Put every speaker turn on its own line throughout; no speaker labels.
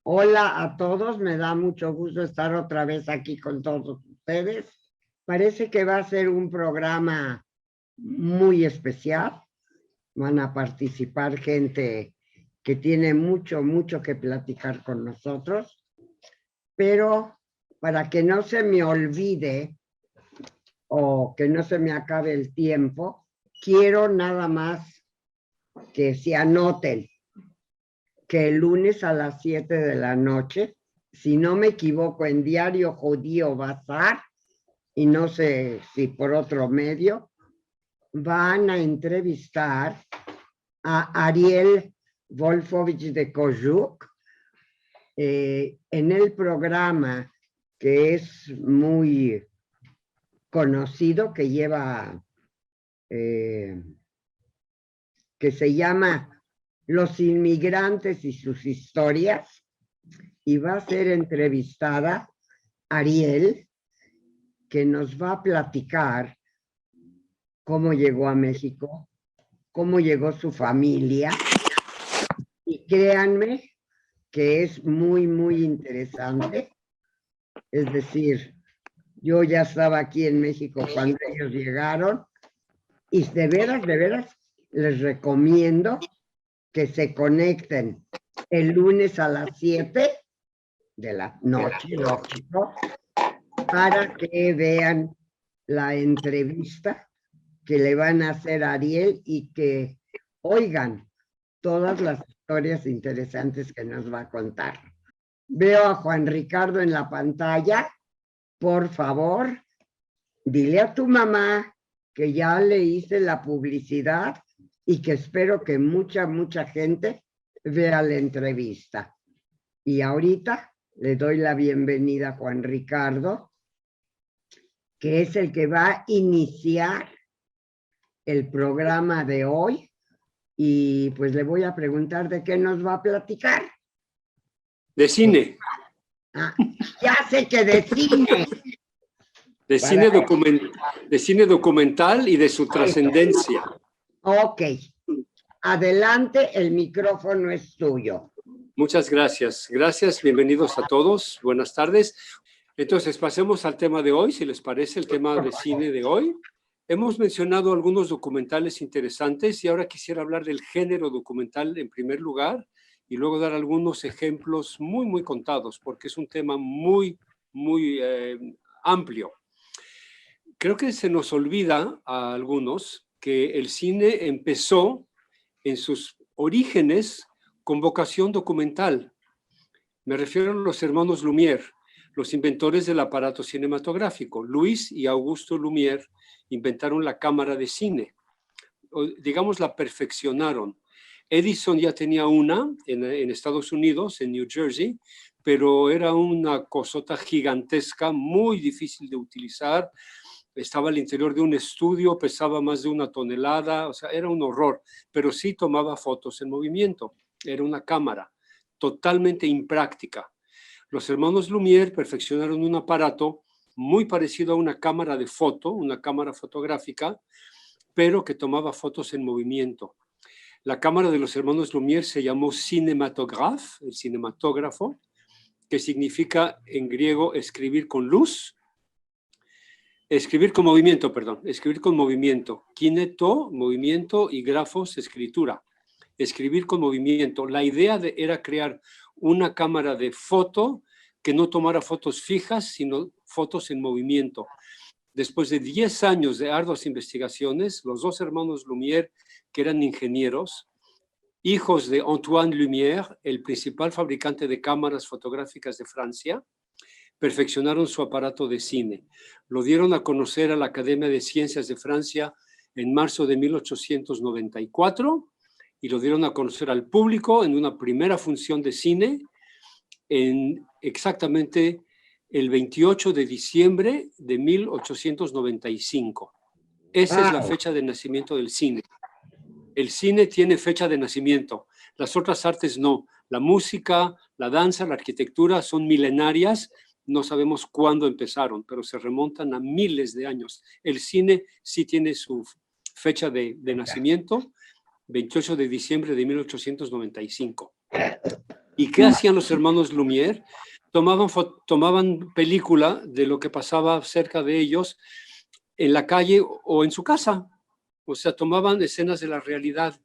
Hola a todos, me da mucho gusto estar otra vez aquí con todos ustedes. Parece que va a ser un programa muy especial. Van a participar gente que tiene mucho que platicar con nosotros, pero para que no se me olvide o que no se me acabe el tiempo, quiero nada más que se anoten que el lunes a las 7 de la noche, si no me equivoco, en Diario Judío Bazar, y no sé si por otro medio, van a entrevistar a Ariel Wolfovich de Kojuk en el programa que es muy conocido, que lleva, que se llama Los inmigrantes y sus historias, y va a ser entrevistada Ariel, que nos va a platicar cómo llegó a México, cómo llegó su familia, y créanme que es muy interesante. Es decir, yo ya estaba aquí en México cuando ellos llegaron, y de veras, les recomiendo que se conecten el lunes a las 7 de la noche, lógico, para que vean la entrevista que le van a hacer a Ariel y que oigan todas las historias interesantes que nos va a contar. Veo a Juan Ricardo en la pantalla. Por favor, dile a tu mamá que ya le hice la publicidad y que espero que mucha gente vea la entrevista. Y ahorita le doy la bienvenida a Juan Ricardo, que es el que va a iniciar el programa de hoy, y pues le voy a preguntar de qué nos va a platicar.
De cine.
Ah, ya sé que de cine.
De cine documental y de su trascendencia.
Ok. Adelante, el micrófono es tuyo.
Muchas gracias. Gracias, bienvenidos a todos. Buenas tardes. Entonces, pasemos al tema de hoy, si les parece, el tema de cine de hoy. Hemos mencionado algunos documentales interesantes y ahora quisiera hablar del género documental en primer lugar y luego dar algunos ejemplos muy contados, porque es un tema muy amplio. Creo que se nos olvida a algunos que el cine empezó en sus orígenes con vocación documental. Me refiero a los hermanos Lumière, los inventores del aparato cinematográfico. Luis y Augusto Lumière inventaron la cámara de cine, o, digamos, la perfeccionaron. Edison ya tenía una en Estados Unidos, en New Jersey, pero era una cosota gigantesca, muy difícil de utilizar. Estaba al interior de un estudio, pesaba más de 1 tonelada, o sea, era un horror, pero sí tomaba fotos en movimiento. Era una cámara totalmente impráctica. Los hermanos Lumière perfeccionaron un aparato muy parecido a una cámara de foto, una cámara fotográfica, pero que tomaba fotos en movimiento. La cámara de los hermanos Lumière se llamó cinématographe, el cinematógrafo, que significa en griego escribir con luz. Escribir con movimiento, perdón. Escribir con movimiento. Kineto, movimiento, y grafos, escritura. Escribir con movimiento. La idea era crear una cámara de foto que no tomara fotos fijas, sino fotos en movimiento. Después de 10 años de arduas investigaciones, los dos hermanos Lumière, que eran ingenieros, hijos de Antoine Lumière, el principal fabricante de cámaras fotográficas de Francia, perfeccionaron su aparato de cine. Lo dieron a conocer a la Academia de Ciencias de Francia en marzo de 1894 y lo dieron a conocer al público en una primera función de cine en exactamente el 28 de diciembre de 1895. Esa es la fecha de nacimiento del cine. El cine tiene fecha de nacimiento, las otras artes no. La música, la danza, la arquitectura son milenarias. No sabemos cuándo empezaron, pero se remontan a miles de años. El cine sí tiene su fecha de nacimiento, 28 de diciembre de 1895. ¿Y qué hacían los hermanos Lumière? Tomaban película de lo que pasaba cerca de ellos en la calle o en su casa. O sea, tomaban escenas de la realidad.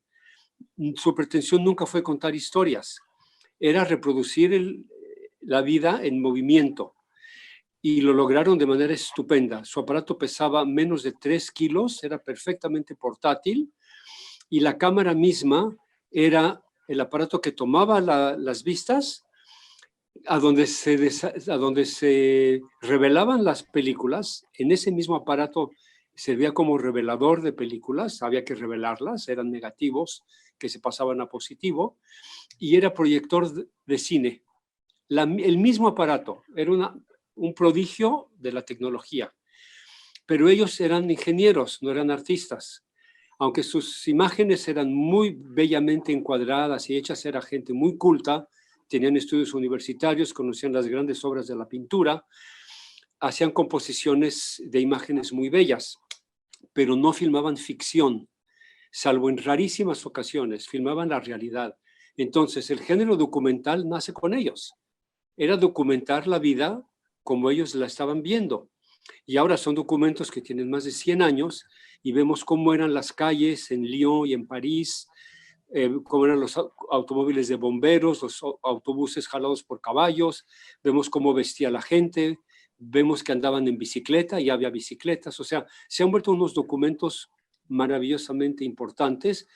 Su pretensión nunca fue contar historias, era reproducir la vida en movimiento. Y lo lograron de manera estupenda. Su aparato pesaba menos de 3 kilos, era perfectamente portátil, y la cámara misma era el aparato que tomaba las vistas a donde se revelaban las películas. En ese mismo aparato servía como revelador de películas, había que revelarlas, eran negativos que se pasaban a positivo, y era proyector de cine. El mismo aparato, era un prodigio de la tecnología. Pero ellos eran ingenieros, no eran artistas. Aunque sus imágenes eran muy bellamente encuadradas y hechas, era gente muy culta, tenían estudios universitarios, conocían las grandes obras de la pintura, hacían composiciones de imágenes muy bellas, pero no filmaban ficción, salvo en rarísimas ocasiones, filmaban la realidad. Entonces, el género documental nace con ellos. Era documentar la vida como ellos la estaban viendo. Y ahora son documentos que tienen más de 100 años y vemos cómo eran las calles en Lyon y en París, cómo eran los automóviles de bomberos, los autobuses jalados por caballos, vemos cómo vestía la gente, vemos que andaban en bicicleta y había bicicletas. O sea, se han vuelto unos documentos maravillosamente importantes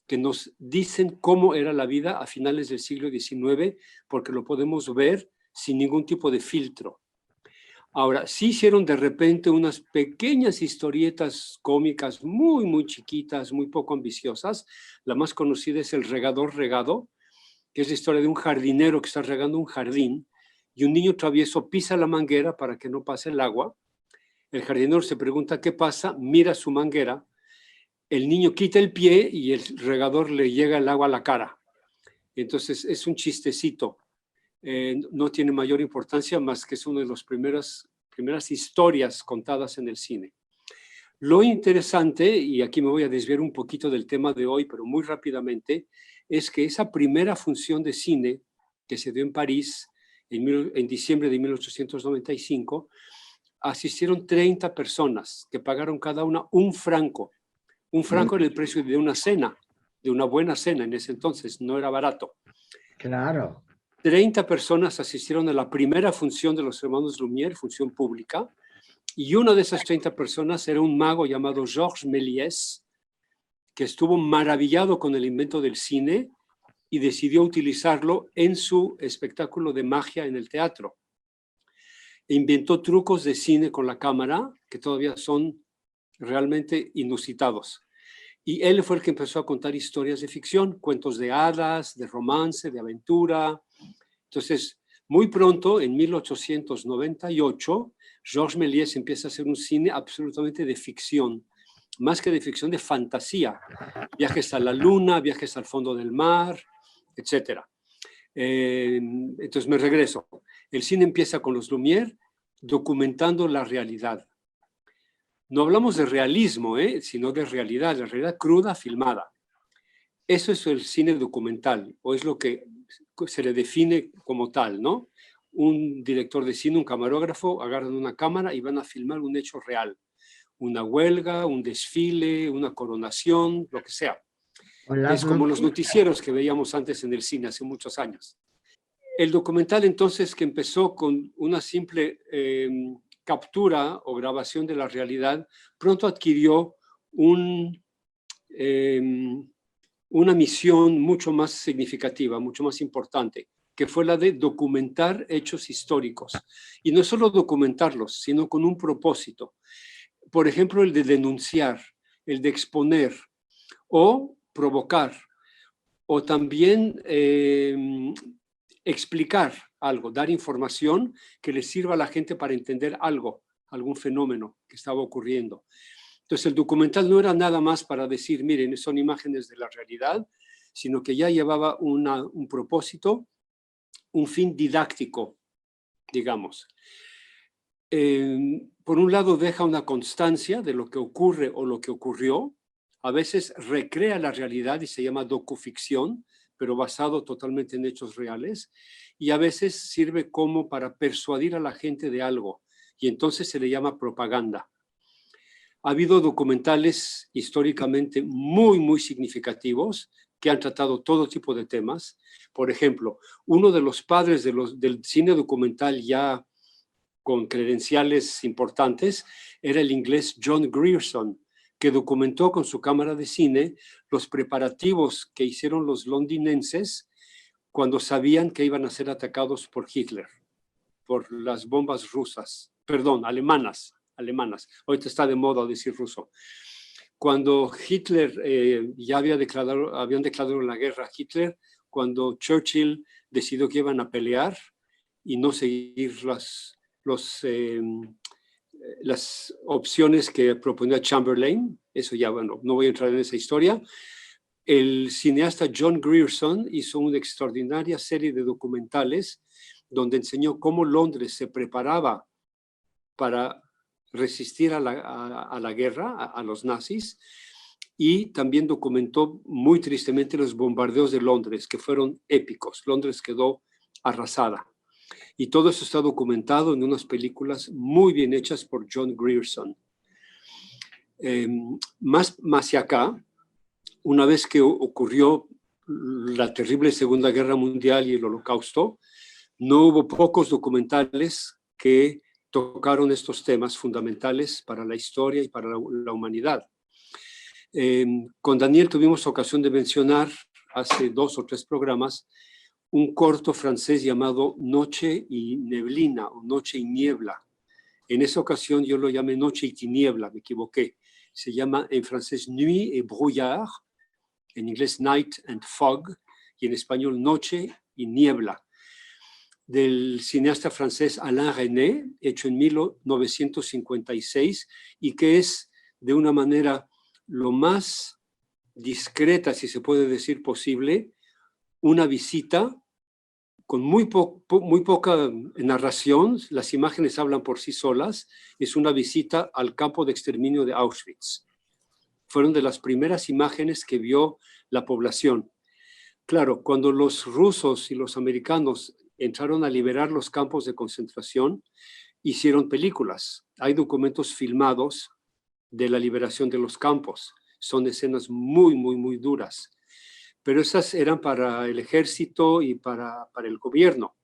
que nos dicen cómo era la vida a finales del siglo XIX, porque lo podemos ver sin ningún tipo de filtro. Ahora, sí hicieron de repente unas pequeñas historietas cómicas muy, muy chiquitas, muy poco ambiciosas. La más conocida es El regador regado, que es la historia de un jardinero que está regando un jardín y un niño travieso pisa la manguera para que no pase el agua. El jardinero se pregunta qué pasa, mira su manguera, el niño quita el pie y el regador le llega el agua a la cara. Entonces es un chistecito. No tiene mayor importancia más que es una de las primeras historias contadas en el cine. Lo interesante, y aquí me voy a desviar un poquito del tema de hoy, pero muy rápidamente, es que esa primera función de cine que se dio en París en diciembre de 1895, asistieron 30 personas que pagaron cada una un franco. Un franco era el precio de una cena, de una buena cena en ese entonces, no era barato.
Claro.
30 personas asistieron a la primera función de los hermanos Lumière, función pública, y una de esas 30 personas era un mago llamado Georges Méliès, que estuvo maravillado con el invento del cine y decidió utilizarlo en su espectáculo de magia en el teatro. Inventó trucos de cine con la cámara que todavía son realmente inusitados. Y él fue el que empezó a contar historias de ficción, cuentos de hadas, de romance, de aventura. Entonces, muy pronto, en 1898, Georges Méliès empieza a hacer un cine absolutamente de ficción, más que de ficción, de fantasía. Viajes a la luna, viajes al fondo del mar, etc. Entonces me regreso. El cine empieza con los Lumière documentando la realidad. No hablamos de realismo, sino de realidad, la realidad cruda filmada. Eso es el cine documental, o es lo que se le define como tal, ¿no? Un director de cine, un camarógrafo, agarran una cámara y van a filmar un hecho real. Una huelga, un desfile, una coronación, lo que sea. Es como los noticieros que veíamos antes en el cine hace muchos años. El documental entonces, que empezó con una simple captura o grabación de la realidad, pronto adquirió una misión mucho más significativa, mucho más importante, que fue la de documentar hechos históricos. Y no solo documentarlos, sino con un propósito. Por ejemplo, el de denunciar, el de exponer o provocar, o también explicar algo, dar información que le sirva a la gente para entender algo, algún fenómeno que estaba ocurriendo. Entonces el documental no era nada más para decir, miren, son imágenes de la realidad, sino que ya llevaba un propósito, un fin didáctico, digamos. Por un lado deja una constancia de lo que ocurre o lo que ocurrió, a veces recrea la realidad y se llama docuficción, pero basado totalmente en hechos reales, y a veces sirve como para persuadir a la gente de algo, y entonces se le llama propaganda. Ha habido documentales históricamente muy, muy significativos que han tratado todo tipo de temas. Por ejemplo, uno de los padres del cine documental ya con credenciales importantes era el inglés John Grierson, que documentó con su cámara de cine los preparativos que hicieron los londinenses cuando sabían que iban a ser atacados por Hitler, por las bombas rusas, perdón, alemanas. Ahorita está de moda decir ruso. Cuando Hitler ya habían declarado la guerra a Hitler, cuando Churchill decidió que iban a pelear y no seguir las opciones que proponía Chamberlain, eso ya, bueno, no voy a entrar en esa historia. El cineasta John Grierson hizo una extraordinaria serie de documentales donde enseñó cómo Londres se preparaba para resistir a la guerra, a los nazis, y también documentó muy tristemente los bombardeos de Londres, que fueron épicos. Londres quedó arrasada. Y todo eso está documentado en unas películas muy bien hechas por John Grierson. Más hacia acá, una vez que ocurrió la terrible Segunda Guerra Mundial y el Holocausto, no hubo pocos documentales que tocaron estos temas fundamentales para la historia y para la humanidad. Con Daniel tuvimos ocasión de mencionar hace 2 o 3 programas un corto francés llamado Noche y Neblina o Noche y Niebla. En esa ocasión yo lo llamé Noche y Tiniebla, me equivoqué. Se llama en francés Nuit et Brouillard, en inglés Night and Fog, y en español Noche y Niebla, del cineasta francés Alain Resnais, hecho en 1956, y que es de una manera lo más discreta, si se puede decir posible, una visita con muy poca narración, las imágenes hablan por sí solas, es una visita al campo de exterminio de Auschwitz. Fueron de las primeras imágenes que vio la población. Claro, cuando los rusos y los americanos entraron a liberar los campos de concentración, hicieron películas. Hay documentos filmados de la liberación de los campos. Son escenas muy, muy, muy duras. Pero esas eran para el ejército y para el gobierno.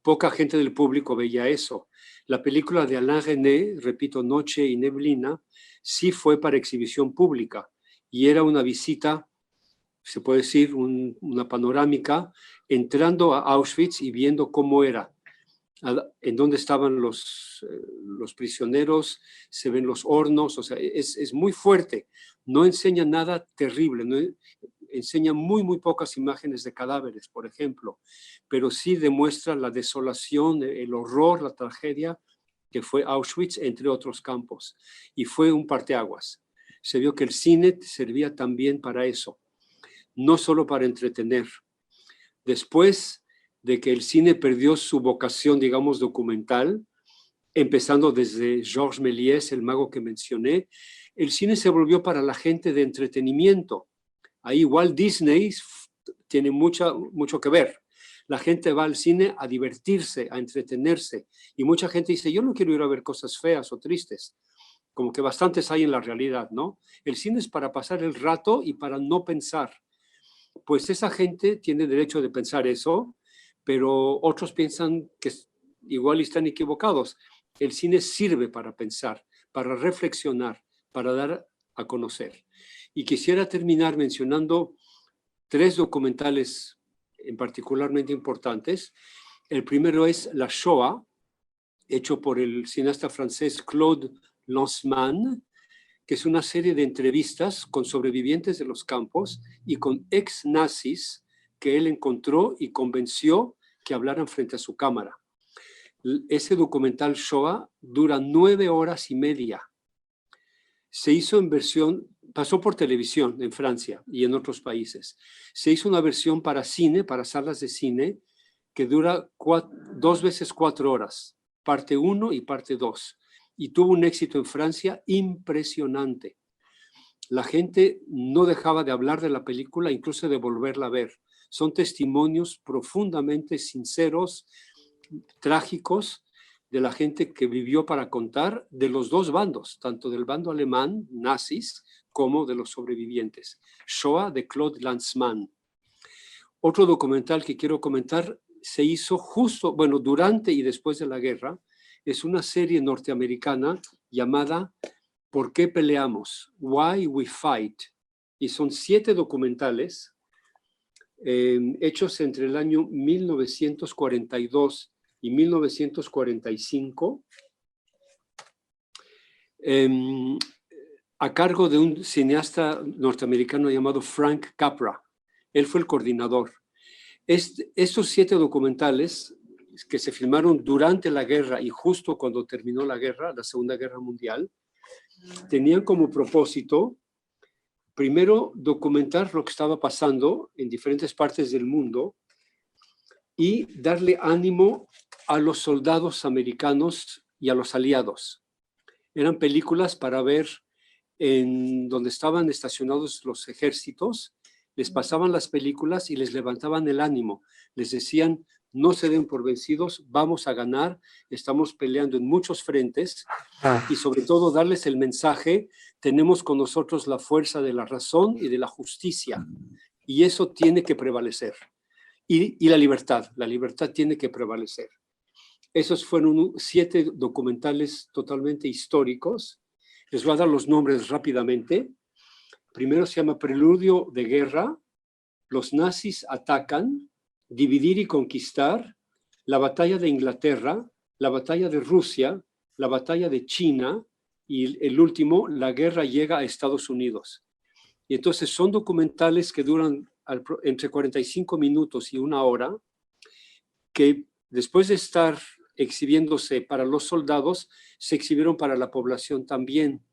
Poca gente del público veía eso. La película de Alain Resnais, repito, Noche y Neblina, sí fue para exhibición pública y era una visita, se puede decir, una panorámica, entrando a Auschwitz y viendo cómo era, en dónde estaban los prisioneros, se ven los hornos, o sea, es muy fuerte. No enseña nada terrible, no enseña muy, muy pocas imágenes de cadáveres, por ejemplo, pero sí demuestra la desolación, el horror, la tragedia que fue Auschwitz, entre otros campos. Y fue un parteaguas. Se vio que el cine servía también para eso, no solo para entretener. Después de que el cine perdió su vocación, digamos, documental, empezando desde Georges Méliès, el mago que mencioné, el cine se volvió para la gente de entretenimiento. Ahí Walt Disney tiene mucho que ver. La gente va al cine a divertirse, a entretenerse. Y mucha gente dice, yo no quiero ir a ver cosas feas o tristes. Como que bastantes hay en la realidad, ¿no? El cine es para pasar el rato y para no pensar. Pues esa gente tiene derecho de pensar eso, pero otros piensan que igual están equivocados. El cine sirve para pensar, para reflexionar, para dar a conocer. Y quisiera terminar mencionando 3 documentales en particularmente importantes. El primero es La Shoah, hecho por el cineasta francés Claude Lanzmann, que es una serie de entrevistas con sobrevivientes de los campos y con ex-nazis que él encontró y convenció que hablaran frente a su cámara. Ese documental Shoah dura 9 horas y media. Se hizo en versión, pasó por televisión en Francia y en otros países. Se hizo una versión para cine, para salas de cine, que dura 2 veces 4 horas, parte 1 y parte 2. Y tuvo un éxito en Francia impresionante. La gente no dejaba de hablar de la película, incluso de volverla a ver. son testimonios profundamente sinceros, trágicos, de la gente que vivió para contar, de los dos bandos, tanto del bando alemán, nazis, como de los sobrevivientes. Shoah, de Claude Lanzmann. Otro documental que quiero comentar se hizo justo, bueno, durante y después de la guerra. Es una serie norteamericana llamada ¿Por qué peleamos? Why We Fight. Y son 7 documentales hechos entre el año 1942 y 1945, a cargo de un cineasta norteamericano llamado Frank Capra. Él fue el coordinador. Estos 7 documentales que se filmaron durante la guerra y justo cuando terminó la guerra, la Segunda Guerra Mundial, tenían como propósito, primero, documentar lo que estaba pasando en diferentes partes del mundo y darle ánimo a los soldados americanos y a los aliados. Eran películas para ver en donde estaban estacionados los ejércitos, les pasaban las películas y les levantaban el ánimo. Les decían, no se den por vencidos, vamos a ganar, estamos peleando en muchos frentes y sobre todo darles el mensaje, tenemos con nosotros la fuerza de la razón y de la justicia y eso tiene que prevalecer. Y la libertad tiene que prevalecer. Esos fueron 7 documentales totalmente históricos. Les voy a dar los nombres rápidamente. Primero se llama Preludio de Guerra, Los nazis atacan, Dividir y conquistar, La batalla de Inglaterra, La batalla de Rusia, La batalla de China y el último, La guerra llega a Estados Unidos. Y entonces son documentales que duran entre 45 minutos y 1 hora, que después de estar exhibiéndose para los soldados, se exhibieron para la población también,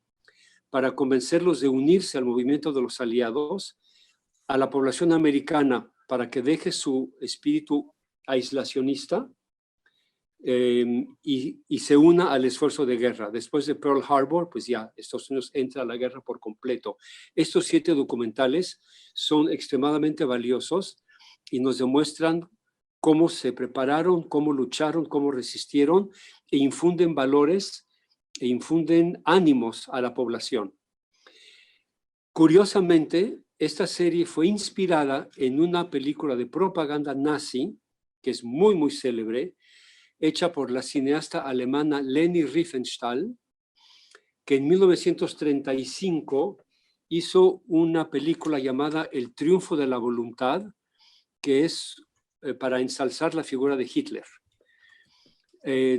para convencerlos de unirse al movimiento de los aliados, a la población americana para que deje su espíritu aislacionista y se una al esfuerzo de guerra. Después de Pearl Harbor, pues ya Estados Unidos entra a la guerra por completo. Estos 7 documentales son extremadamente valiosos y nos demuestran cómo se prepararon, cómo lucharon, cómo resistieron e infunden valores e infunden ánimos a la población. Curiosamente, esta serie fue inspirada en una película de propaganda nazi, que es muy, muy célebre, hecha por la cineasta alemana Leni Riefenstahl, que en 1935 hizo una película llamada El triunfo de la voluntad, que es para ensalzar la figura de Hitler.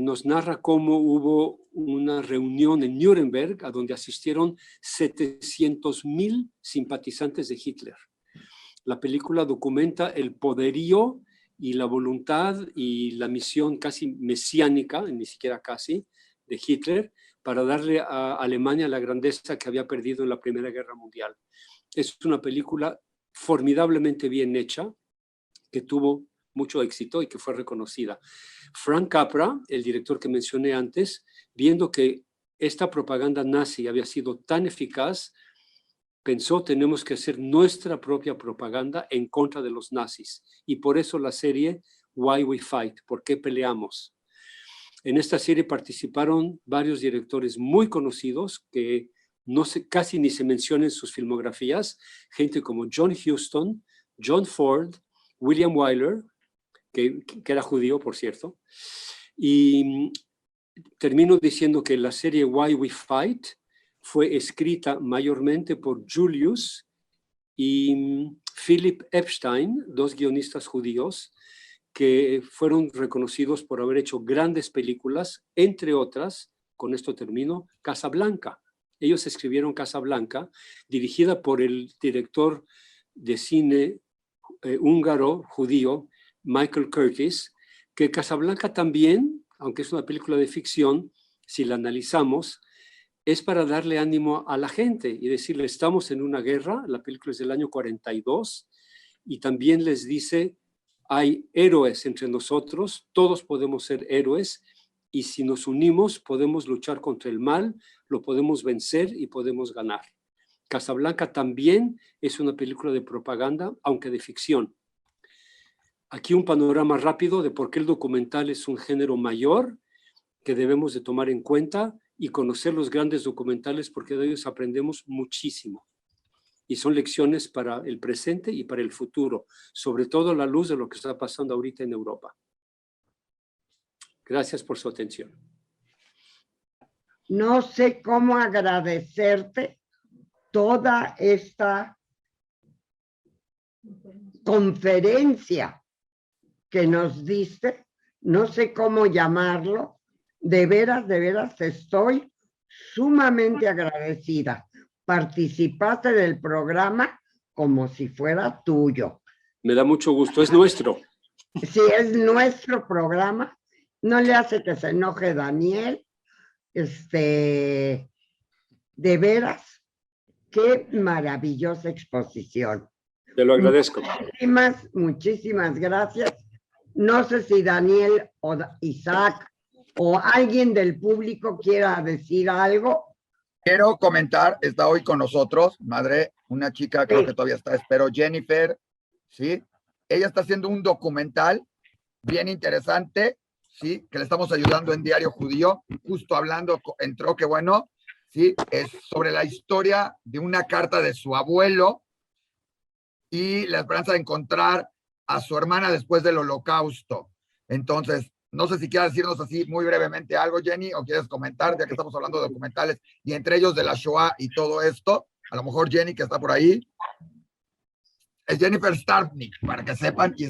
Nos narra cómo hubo una reunión en Nuremberg a donde asistieron 700,000 simpatizantes de Hitler. La película documenta el poderío y la voluntad y la misión casi mesiánica, ni siquiera casi, de Hitler para darle a Alemania la grandeza que había perdido en la Primera Guerra Mundial. Es una película formidablemente bien hecha, que tuvo mucho éxito y que fue reconocida. Frank Capra, el director que mencioné antes, viendo que esta propaganda nazi había sido tan eficaz, pensó, tenemos que hacer nuestra propia propaganda en contra de los nazis. Y por eso la serie Why We Fight, ¿por qué peleamos? En esta serie participaron varios directores muy conocidos que casi ni se mencionan en sus filmografías, gente como John Huston, John Ford, William Wyler, que era judío, por cierto. Y termino diciendo que la serie Why We Fight fue escrita mayormente por Julius y Philip Epstein, 2 guionistas judíos, que fueron reconocidos por haber hecho grandes películas, entre otras, con esto termino, Casablanca. Ellos escribieron Casablanca, dirigida por el director de cine húngaro, judío, Michael Curtiz, que Casablanca también, aunque es una película de ficción, si la analizamos, es para darle ánimo a la gente y decirle, estamos en una guerra, la película es del año 42, y también les dice, hay héroes entre nosotros, todos podemos ser héroes, y si nos unimos podemos luchar contra el mal, lo podemos vencer y podemos ganar. Casablanca también es una película de propaganda, aunque de ficción. aquí un panorama rápido de por qué el documental es un género mayor que debemos de tomar en cuenta y conocer los grandes documentales porque de ellos aprendemos muchísimo. Y son lecciones para el presente y para el futuro, sobre todo a la luz de lo que está pasando ahorita en Europa. Gracias por su atención.
No sé cómo agradecerte toda esta conferencia que nos diste. No sé cómo llamarlo. De veras estoy sumamente agradecida. Participaste del programa como si fuera tuyo.
Me da mucho gusto, es nuestro.
Si es nuestro programa, no le hace que se enoje Daniel. De veras, qué maravillosa exposición.
Te lo agradezco.
Muchísimas gracias. No sé si Daniel o Isaac o alguien del público quiera decir algo.
Quiero comentar, está hoy con nosotros, madre, una chica, creo que todavía está, espero, Jennifer, ¿sí? Ella está haciendo un documental bien interesante, ¿sí? Que le estamos ayudando en Diario Judío, justo hablando, entró, qué bueno, ¿sí? Es sobre la historia de una carta de su abuelo y la esperanza de encontrar a su hermana después del Holocausto. Entonces, no sé si quieres decirnos así muy brevemente algo, Jenny, o quieres comentar, ya que estamos hablando de documentales y entre ellos de la Shoah y todo esto. A lo mejor Jenny, que está por ahí, es Jennifer Starpnik, para que sepan, y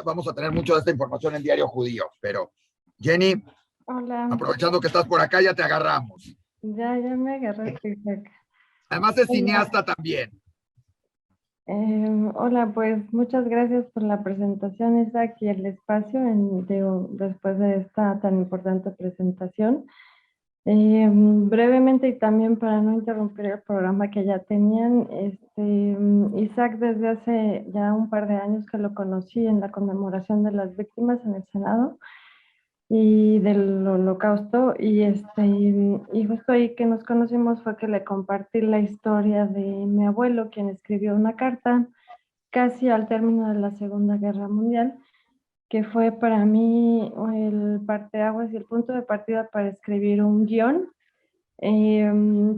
vamos a tener mucho de esta información en Diario Judío. Pero, Jenny,
hola.
Aprovechando que estás por acá, ya te agarramos.
Ya me agarraste, Isaac.
Además es cineasta también.
Hola, pues muchas gracias por la presentación, Isaac, y el espacio después de esta tan importante presentación. Brevemente y también para no interrumpir el programa que ya tenían, Isaac desde hace ya un par de años que lo conocí en la conmemoración de las víctimas en el Senado y del Holocausto, y justo ahí que nos conocimos fue que le compartí la historia de mi abuelo, quien escribió una carta casi al término de la Segunda Guerra Mundial, que fue para mí el parteaguas y el punto de partida para escribir un guión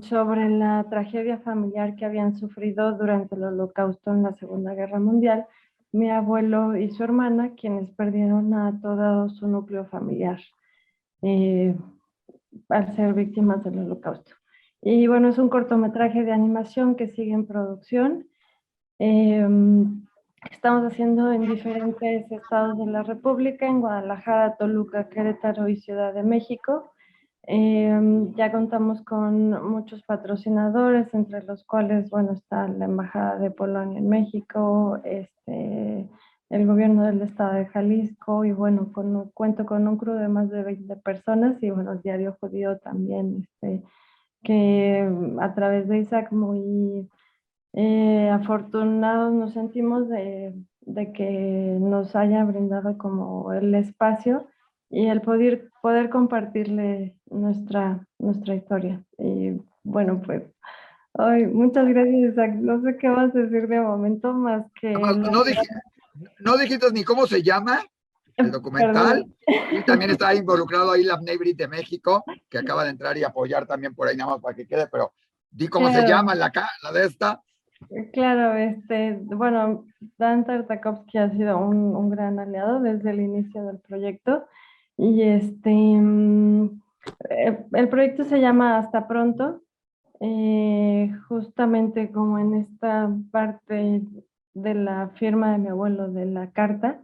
sobre la tragedia familiar que habían sufrido durante el Holocausto en la Segunda Guerra Mundial, mi abuelo y su hermana, quienes perdieron a todo su núcleo familiar al ser víctimas del Holocausto. Y bueno, es un cortometraje de animación que sigue en producción. Estamos haciendo en diferentes estados de la República, en Guadalajara, Toluca, Querétaro y Ciudad de México. Ya contamos con muchos patrocinadores, entre los cuales, bueno, está la Embajada de Polonia en México, el gobierno del estado de Jalisco, y bueno, cuento con un crew de más de 20 personas, y bueno, el Diario Judío también, que a través de Isaac muy afortunados nos sentimos de que nos haya brindado como el espacio y el poder compartirle nuestra historia. Y bueno, pues, muchas gracias, Isaac. No sé qué vas a decir de momento más que...
No dijiste ni cómo se llama el documental. Y también está involucrado ahí la Bnei de México, que acaba de entrar y apoyar también por ahí, nada más para que quede, pero di cómo se llama la de esta.
Claro, bueno, Dan Tartakovsky ha sido un gran aliado desde el inicio del proyecto, y el proyecto se llama Hasta Pronto, justamente como en esta parte de la firma de mi abuelo de la carta,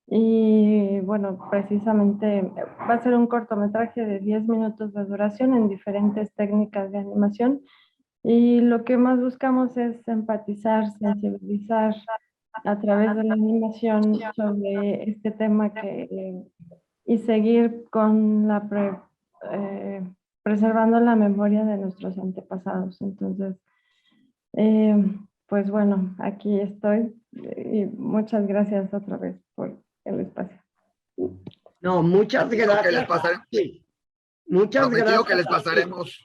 y bueno, precisamente va a ser un cortometraje de 10 minutos de duración en diferentes técnicas de animación. Y lo que más buscamos es empatizar, sensibilizar a través de la animación sobre este tema y seguir con preservando la memoria de nuestros antepasados. Entonces, pues bueno, aquí estoy y muchas gracias otra vez por el espacio.
No, muchas gracias.
Que les pasaremos.
Sí. Muchas gracias.
Que les pasaremos.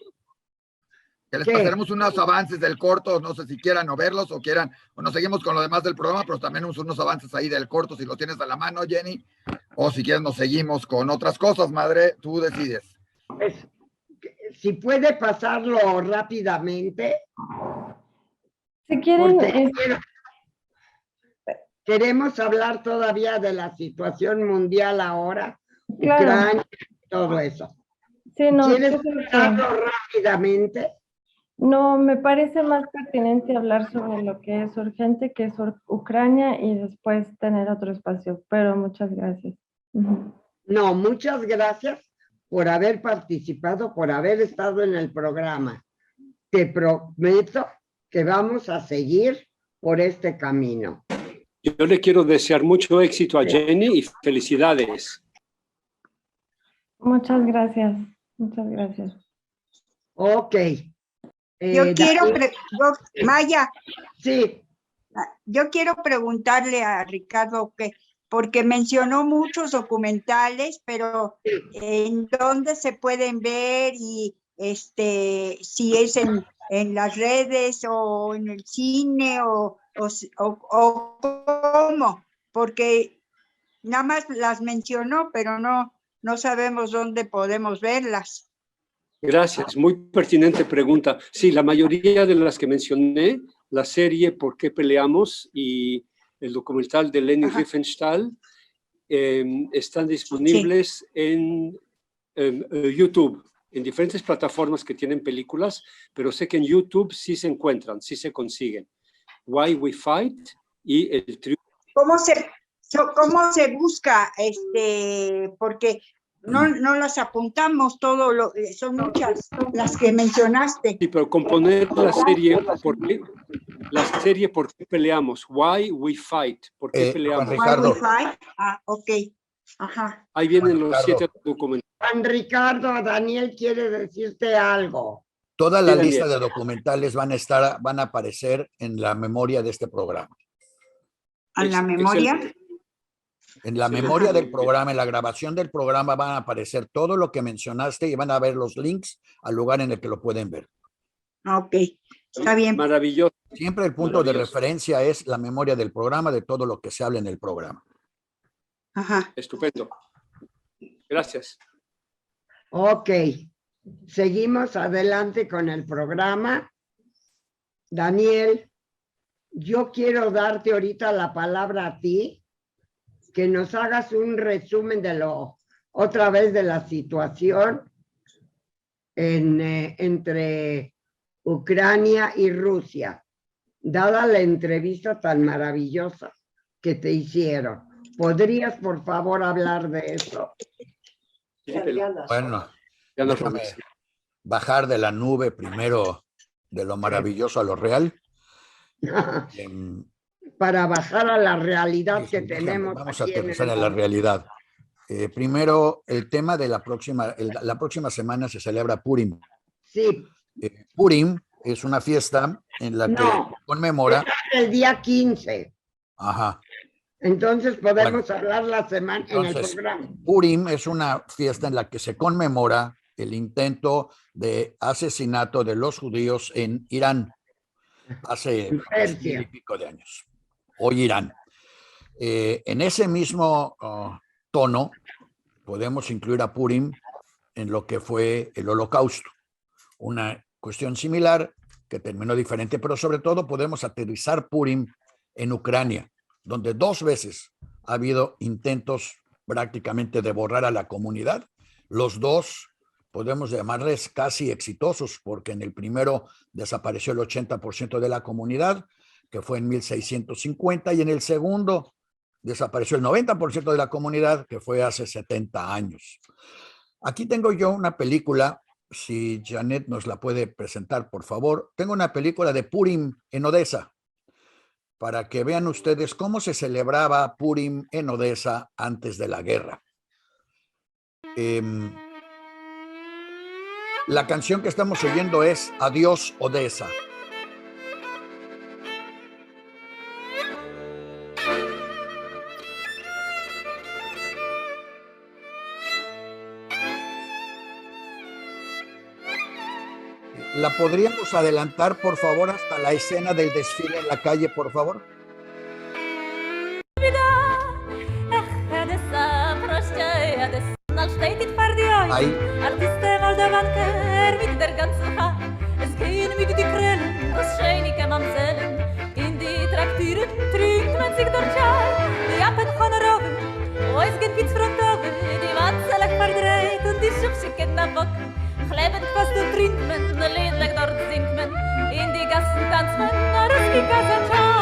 Que les
¿Qué?
pasaremos unos avances del corto, no sé si quieran o verlos o quieran, o nos seguimos con lo demás del programa, pero también unos avances ahí del corto, si lo tienes a la mano, Jenny, o si quieres nos seguimos con otras cosas, madre, tú decides.
Pues, si puede pasarlo rápidamente,
Si quieren,
porque queremos hablar todavía de la situación mundial ahora,
claro,
Ucrania, todo eso.
sí, no,
¿Quieres
yo creo que
pasarlo rápidamente?
no, me parece más pertinente hablar sobre lo que es urgente, que es Ucrania, y después tener otro espacio, pero muchas gracias. Ujú.
No, muchas gracias por haber participado, por haber estado en el programa. Te prometo que vamos a seguir por este camino.
Yo le quiero desear mucho éxito a Jenny y felicidades.
Muchas gracias, muchas gracias.
Ok.
Yo quiero,
Daniel,
Maya,
sí,
yo quiero preguntarle a Ricardo que, porque mencionó muchos documentales, pero ¿en dónde se pueden ver? Y si es en las redes o en el cine o cómo, porque nada más las mencionó, pero no sabemos dónde podemos verlas.
Gracias, muy pertinente pregunta. Sí, la mayoría de las que mencioné, la serie ¿Por qué peleamos? Y el documental de Leni
Ajá.
Riefenstahl, están disponibles en YouTube, en diferentes plataformas que tienen películas, pero sé que en YouTube sí se encuentran, sí se consiguen. Why We Fight y el triunfo.
¿Cómo se busca? Porque no las apuntamos son muchas las que mencionaste.
Sí, pero componer la serie ¿Por qué peleamos? Why We Fight, ¿por qué peleamos?
Juan Ricardo.
Wi-Fi. Ok. Ajá.
Ahí vienen
Juan
los
Ricardo.
7 documentales.
Juan Ricardo, Daniel quiere decirte algo.
Toda la
Sí,
lista
Daniel.
de documentales van a aparecer en la memoria de este programa.
¿A la memoria?
Excelente.
En la
Excelente,
memoria del
muy bien.
programa, en la grabación del programa van a aparecer todo lo que mencionaste y van a ver los links al lugar en el que lo pueden ver.
Ok. Está bien.
Maravilloso.
Siempre el punto de
Maravilloso.
referencia es la memoria del programa, de todo lo que se habla en el programa.
Ajá.
Estupendo. Gracias.
Ok. Seguimos adelante con el programa. Daniel, yo quiero darte ahorita la palabra a ti, que nos hagas un resumen de otra vez de la situación entre Ucrania y Rusia, dada la entrevista tan maravillosa que te hicieron. ¿Podrías, por favor, hablar de eso?
Bueno,
Ya nos
déjame
vamos.
bajar de la nube primero de lo maravilloso a lo real.
Para bajar a la realidad que
Déjame,
tenemos
vamos a
aquí en
aterrizar
el
en la
mundo.
realidad. Primero, el tema de la próxima semana se celebra Purim.
Sí,
Purim es una fiesta en la que
no,
conmemora.
es el día 15.
Ajá.
Entonces podemos hablar la semana en el
Entonces,
programa.
Purim es una fiesta en la que se conmemora el intento de asesinato de los judíos en Irán hace
En
2000 y pico de años. Hoy Irán. En ese mismo tono podemos incluir a Purim en lo que fue el Holocausto, una cuestión similar que terminó diferente, pero sobre todo podemos aterrizar Purim en Ucrania, donde 2 veces ha habido intentos prácticamente de borrar a la comunidad. Los 2 podemos llamarles casi exitosos, porque en el primero desapareció el 80% de la comunidad, que fue en 1650, y en el segundo desapareció el 90% de la comunidad, que fue hace 70 años. Aquí tengo yo una película, si Janet nos la puede presentar, por favor. Tengo una película de Purim en Odessa, para que vean ustedes cómo se celebraba Purim en Odessa antes de la guerra. La canción que estamos oyendo es Adiós, Odessa. ¿La podríamos adelantar, por favor, hasta la escena del desfile en la calle, por favor? Ahí.
Es gehen mit die Krellen, das scheinige Mamsellen. In die Traktieren trinkt man sich dort Schal. Die Appen von Robben, wo es geht ins Frontove. Die Watzelig verdreht und die Schubschicken am Bock. Klebend fast und trinkt man, liedlich dort singt man. In die Gassen tanzt man, Ruski Kasachal.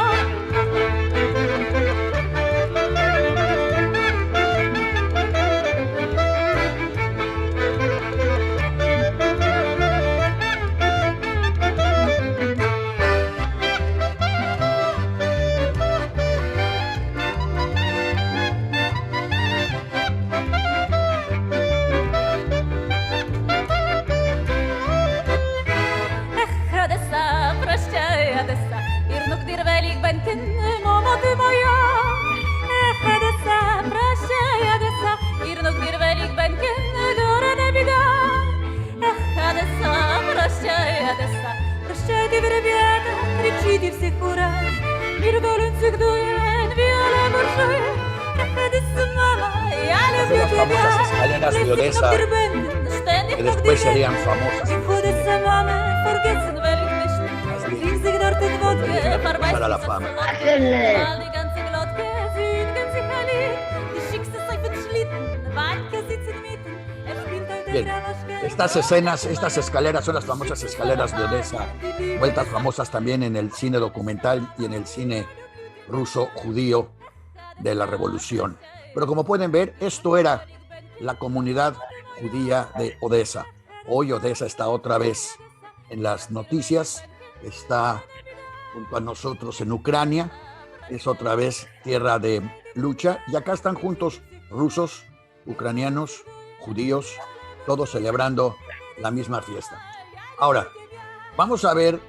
Famosas escaleras de Odessa, que después serían famosas para la fama. Bien, estas escenas, estas escaleras son las famosas escaleras de Odessa, vueltas famosas también en el cine documental y en el cine ruso judío de la Revolución. Pero como pueden ver, esto era la comunidad judía de Odessa. Hoy Odessa está otra vez en las noticias, está junto a nosotros en Ucrania, es otra vez tierra de lucha, y acá están juntos rusos, ucranianos, judíos, todos celebrando la misma fiesta. Ahora, vamos a ver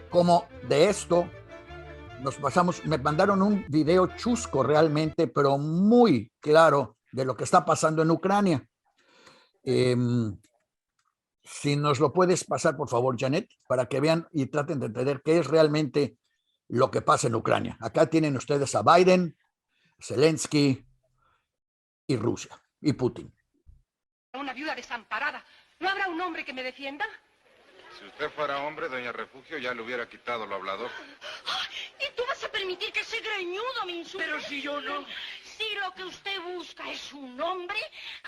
cómo de esto nos pasamos. Me mandaron un video chusco realmente, pero muy claro de lo que está pasando en Ucrania. Si nos lo puedes pasar, por favor, Janet, para que vean y traten de entender qué es realmente lo que pasa en Ucrania. Acá tienen ustedes a Biden, Zelensky y Rusia y Putin.
Una viuda desamparada. ¿No habrá un hombre que me defienda?
Si usted fuera hombre, doña Refugio ya le hubiera quitado lo hablador.
¿Y tú vas a permitir que ese greñudo me insulte?
Pero si yo no...
Si lo que usted busca es un hombre,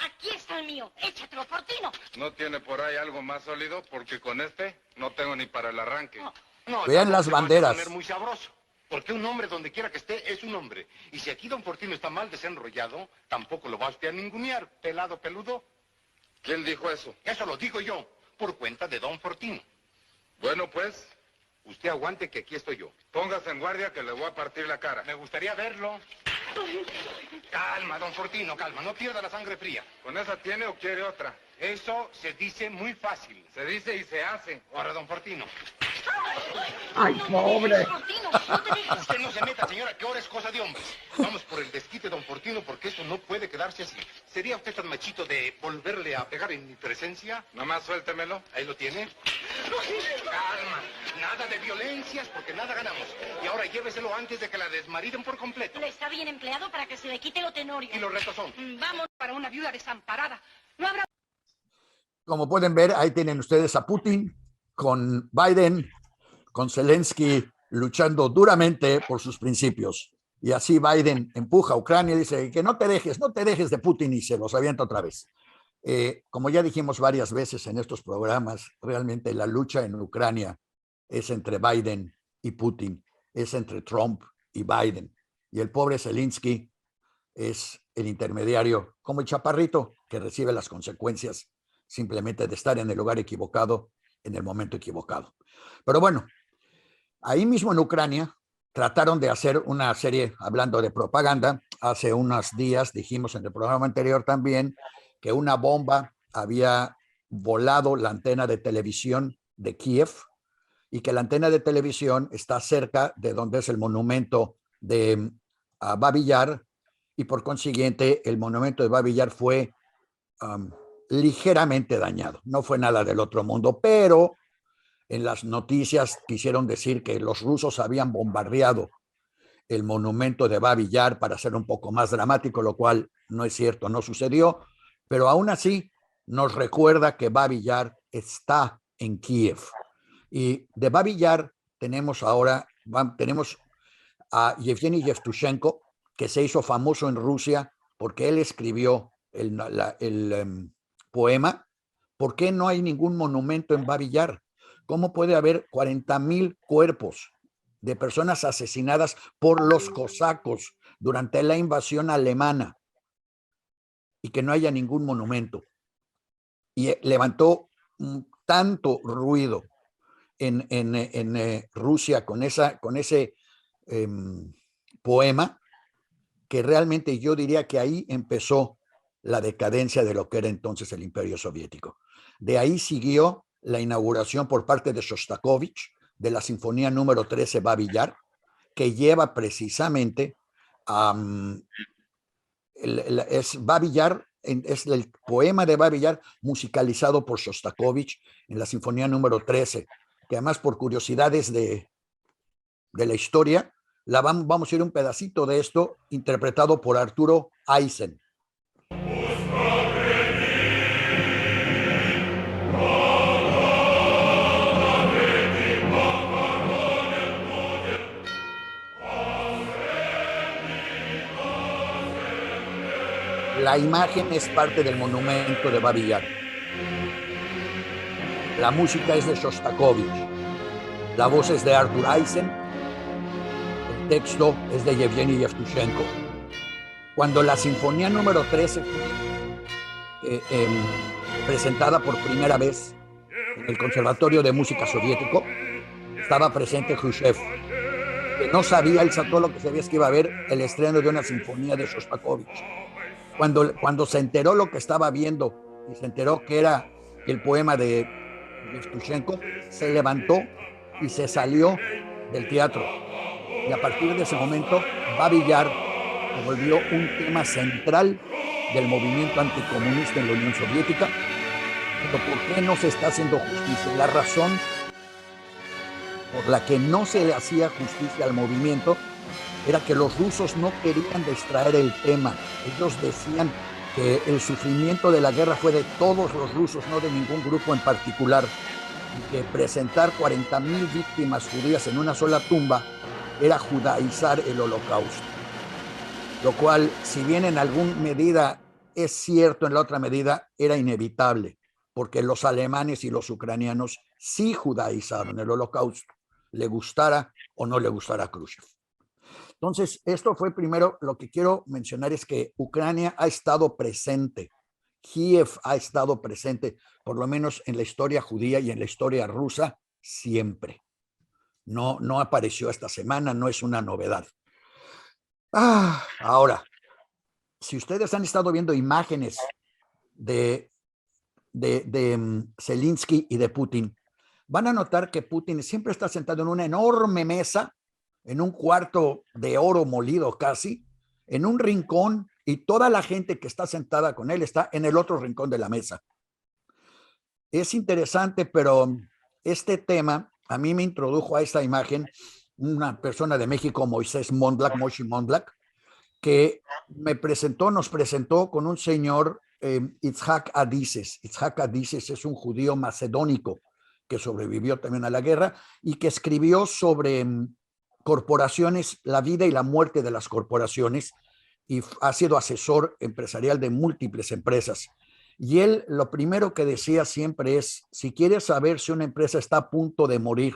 aquí está el mío. Échatelo, Fortino.
¿No tiene por ahí algo más sólido? Porque con este no tengo ni para el arranque.
No,
vean las banderas.
Va a poner muy sabroso, porque un hombre donde quiera que esté es un hombre. Y si aquí don Fortino está mal desenrollado, tampoco lo va a usted a ningunear, pelado peludo.
¿Quién dijo eso?
Eso lo digo yo, por cuenta de don Fortino.
Bueno, pues,
usted aguante que aquí estoy yo.
póngase en guardia que le voy a partir la cara.
Me gustaría verlo. Calma, don Fortino, calma, no pierda la sangre fría.
¿Con esa tiene o quiere otra?
Eso se dice muy fácil.
Se dice y se hace.
Ahora, don Fortino.
Ay, pobre.
Fortino, no te dejes.
Usted no se meta, señora, que ahora es cosa de hombres. Vamos por el desquite, don Fortino, porque esto no puede quedarse así. ¿Sería usted tan machito de volverle a pegar en mi presencia?
Nomás suéltemelo.
Ahí lo tiene. Calma, nada de violencias, porque nada ganamos. Y ahora lléveselo antes de que la desmariden por completo.
Le está bien empleado para que se le quite lo tenorio.
Y los retos son.
Vamos para una viuda desamparada. No habrá...
Como pueden ver, ahí tienen ustedes a Putin con Biden, con Zelensky luchando duramente por sus principios. Y así Biden empuja a Ucrania y dice que no te dejes de Putin, y se los avienta otra vez. Como ya dijimos varias veces en estos programas, realmente la lucha en Ucrania es entre Biden y Putin, es entre Trump y Biden. Y el pobre Zelensky es el intermediario, como el chaparrito que recibe las consecuencias simplemente de estar en el lugar equivocado, en el momento equivocado. Pero bueno, ahí mismo en Ucrania trataron de hacer una serie hablando de propaganda. Hace unos días dijimos en el programa anterior también que una bomba había volado la antena de televisión de Kiev y que la antena de televisión está cerca de donde es el monumento de Babi Yar, y por consiguiente el monumento de Babi Yar fue ligeramente dañado. No fue nada del otro mundo, pero
en las noticias quisieron decir que los rusos habían bombardeado el monumento de Babi Yar para hacer un poco más dramático, lo cual no es cierto, no sucedió, pero aún así nos recuerda que Babi Yar está en Kiev. Y de Babi Yar tenemos ahora, tenemos a Yevgeny Yevtushenko, que se hizo famoso en Rusia porque él escribió el poema. ¿Por qué no hay ningún monumento en Babi Yar? ¿Cómo puede haber 40,000 cuerpos de personas asesinadas por los cosacos durante la invasión alemana y que no haya ningún monumento? Y levantó tanto ruido en Rusia con ese poema, que realmente yo diría que ahí empezó la decadencia de lo que era entonces el Imperio Soviético. De ahí siguió la inauguración por parte de Shostakovich de la Sinfonía número 13 Babi Yar, que lleva precisamente es Babi Yar, es el poema de Babi Yar musicalizado por Shostakovich en la Sinfonía número 13, que además, por curiosidades de la historia, vamos a ir un pedacito de esto interpretado por Arturo Eisen. La imagen es parte del monumento de Babi Yar. La música es de Shostakovich. La voz es de Artur Eisen. El texto es de Yevgeny Yevtushenko. Cuando la Sinfonía número 13 fue presentada por primera vez en el Conservatorio de Música Soviético, estaba presente Khrushchev, que no sabía el todo lo que sabía es que iba a haber el estreno de una sinfonía de Shostakovich. Cuando se enteró lo que estaba viendo y se enteró que era el poema de Yevtushenko, se levantó y se salió del teatro. Y a partir de ese momento, Babi Yar se volvió un tema central del movimiento anticomunista en la Unión Soviética. Pero ¿por qué no se está haciendo justicia? La razón por la que no se le hacía justicia al movimiento era que los rusos no querían distraer el tema. Ellos decían que el sufrimiento de la guerra fue de todos los rusos, no de ningún grupo en particular, y que presentar 40,000 víctimas judías en una sola tumba era judaizar el Holocausto. Lo cual, si bien en alguna medida es cierto, en la otra medida era inevitable, porque los alemanes y los ucranianos sí judaizaron el Holocausto, le gustara o no le gustara a Khrushchev. Entonces, esto fue primero, lo que quiero mencionar es que Ucrania ha estado presente, Kiev ha estado presente, por lo menos en la historia judía y en la historia rusa, siempre. No apareció esta semana, no es una novedad. Ahora, si ustedes han estado viendo imágenes de Zelensky y de Putin, van a notar que Putin siempre está sentado en una enorme mesa, en un cuarto de oro molido casi, en un rincón, y toda la gente que está sentada con él está en el otro rincón de la mesa. Es interesante, pero este tema a mí me introdujo a esta imagen una persona de México, Moishe Mondlak, que nos presentó con un señor, Itzhak Adises. Itzhak Adises es un judío macedónico que sobrevivió también a la guerra y que escribió sobre corporaciones, la vida y la muerte de las corporaciones, y ha sido asesor empresarial de múltiples empresas. Y él lo primero que decía siempre es, si quieres saber si una empresa está a punto de morir,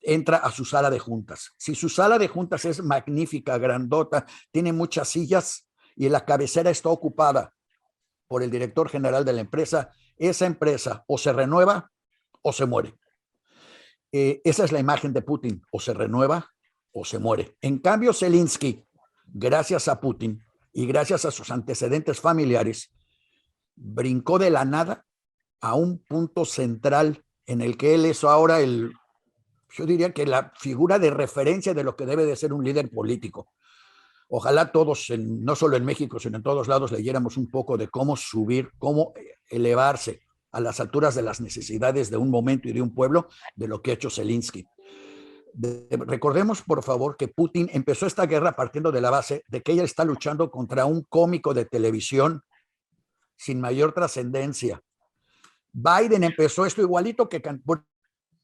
entra a su sala de juntas. Si su sala de juntas es magnífica, grandota, tiene muchas sillas y la cabecera está ocupada por el director general de la empresa, esa empresa o se renueva o se muere. Esa es la imagen de Putin, o se renueva o se muere. En cambio, Zelensky, gracias a Putin y gracias a sus antecedentes familiares, brincó de la nada a un punto central en el que él es ahora yo diría que la figura de referencia de lo que debe de ser un líder político. Ojalá todos, no solo en México, sino en todos lados, leyéramos un poco de cómo subir, cómo elevarse a las alturas de las necesidades de un momento y de un pueblo de lo que ha hecho Zelensky. Recordemos, por favor, que Putin empezó esta guerra partiendo de la base de que ella está luchando contra un cómico de televisión sin mayor trascendencia. Biden empezó esto igualito que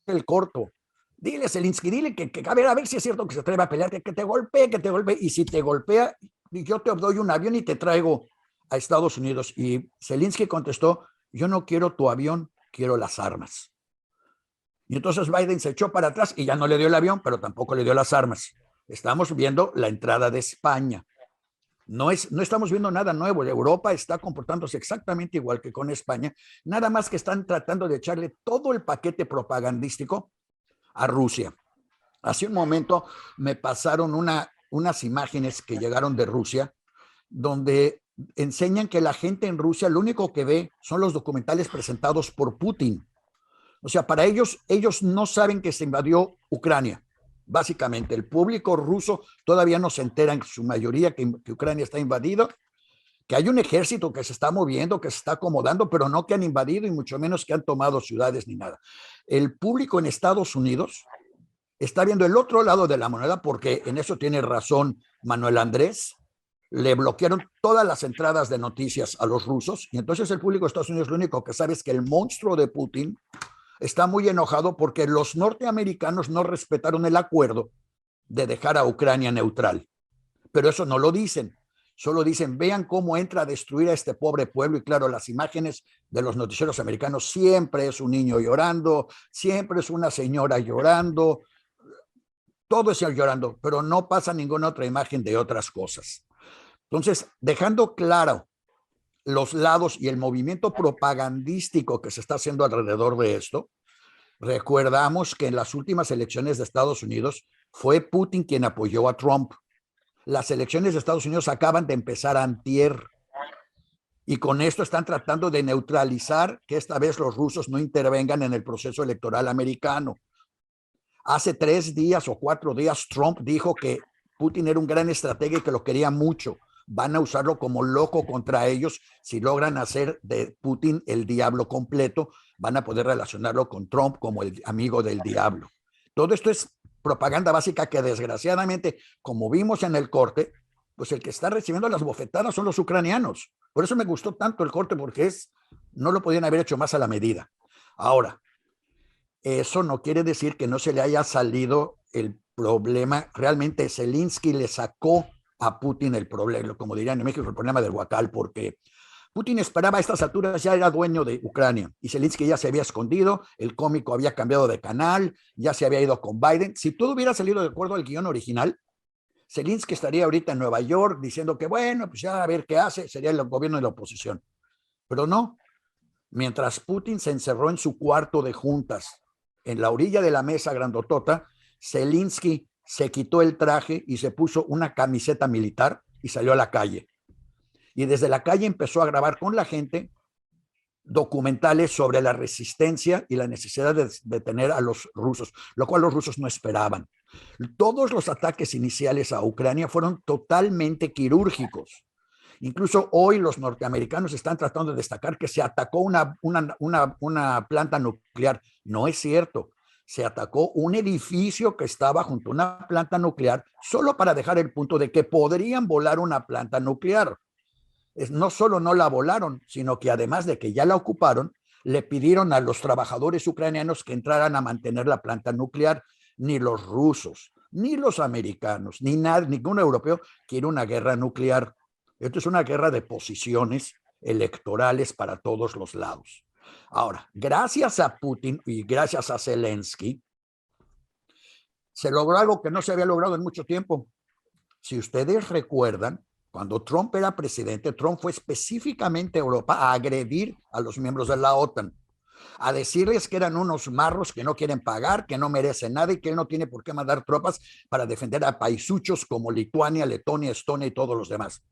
el corto. Dile, Zelensky, dile que a ver si es cierto que se atreve a pelear, que te golpee, y si te golpea, yo te doy un avión y te traigo a Estados Unidos. Y Zelensky contestó, yo no quiero tu avión, quiero las armas. Y entonces Biden se echó para atrás y ya no le dio el avión, pero tampoco le dio las armas. Estamos viendo la entrada de España. No estamos viendo nada nuevo. Europa está comportándose exactamente igual que con España, nada más que están tratando de echarle todo el paquete propagandístico a Rusia. Hace un momento me pasaron unas imágenes que llegaron de Rusia, donde enseñan que la gente en Rusia lo único que ve son los documentales presentados por Putin. O sea, para ellos no saben que se invadió Ucrania. Básicamente, el público ruso todavía no se entera en su mayoría que Ucrania está invadido, que hay un ejército que se está moviendo, que se está acomodando, pero no que han invadido y mucho menos que han tomado ciudades ni nada. El público en Estados Unidos está viendo el otro lado de la moneda, porque en eso tiene razón Manuel Andrés. Le bloquearon todas las entradas de noticias a los rusos y entonces el público de Estados Unidos lo único que sabe es que el monstruo de Putin está muy enojado porque los norteamericanos no respetaron el acuerdo de dejar a Ucrania neutral. Pero eso no lo dicen. Solo dicen, vean cómo entra a destruir a este pobre pueblo. Y claro, las imágenes de los noticieros americanos siempre es un niño llorando, siempre es una señora llorando, todo es llorando, pero no pasa ninguna otra imagen de otras cosas. Entonces, dejando claro los lados y el movimiento propagandístico que se está haciendo alrededor de esto, recordamos que en las últimas elecciones de Estados Unidos fue Putin quien apoyó a Trump. Las elecciones de Estados Unidos acaban de empezar antier y con esto están tratando de neutralizar que esta vez los rusos no intervengan en el proceso electoral americano. Hace 3 días o 4 días Trump dijo que Putin era un gran estratega y que lo quería mucho. Van a usarlo como loco contra ellos. Si logran hacer de Putin el diablo completo, van a poder relacionarlo con Trump como el amigo del diablo. Todo esto es propaganda básica que desgraciadamente, como vimos en el corte, pues el que está recibiendo las bofetadas son los ucranianos. Por eso me gustó tanto el corte, porque no lo podían haber hecho más a la medida. Ahora, eso no quiere decir que no se le haya salido el problema. Realmente Zelensky le sacó a Putin el problema, como dirían en México, el problema del huacal, porque Putin esperaba a estas alturas, ya era dueño de Ucrania y Zelensky ya se había escondido, el cómico había cambiado de canal, ya se había ido con Biden. Si todo hubiera salido de acuerdo al guión original, Zelensky estaría ahorita en Nueva York diciendo que bueno, pues ya a ver qué hace, sería el gobierno de la oposición. Pero no, mientras Putin se encerró en su cuarto de juntas, en la orilla de la mesa grandotota, Zelensky se quitó el traje y se puso una camiseta militar y salió a la calle. Y desde la calle empezó a grabar con la gente documentales sobre la resistencia y la necesidad de detener a los rusos, lo cual los rusos no esperaban. Todos los ataques iniciales a Ucrania fueron totalmente quirúrgicos. Incluso hoy los norteamericanos están tratando de destacar que se atacó una planta nuclear. No es cierto. Se atacó un edificio que estaba junto a una planta nuclear solo para dejar el punto de que podrían volar una planta nuclear. No solo no la volaron, sino que además de que ya la ocuparon, le pidieron a los trabajadores ucranianos que entraran a mantener la planta nuclear. Ni los rusos, ni los americanos, ningún europeo quiere una guerra nuclear. Esto es una guerra de posiciones electorales para todos los lados. Ahora, gracias a Putin y gracias a Zelensky, se logró algo que no se había logrado en mucho tiempo. Si ustedes recuerdan, cuando Trump era presidente, Trump fue específicamente a Europa a agredir a los miembros de la OTAN, a decirles que eran unos marros que no quieren pagar, que no merecen nada y que él no tiene por qué mandar tropas para defender a paisuchos como Lituania, Letonia, Estonia y todos los demás.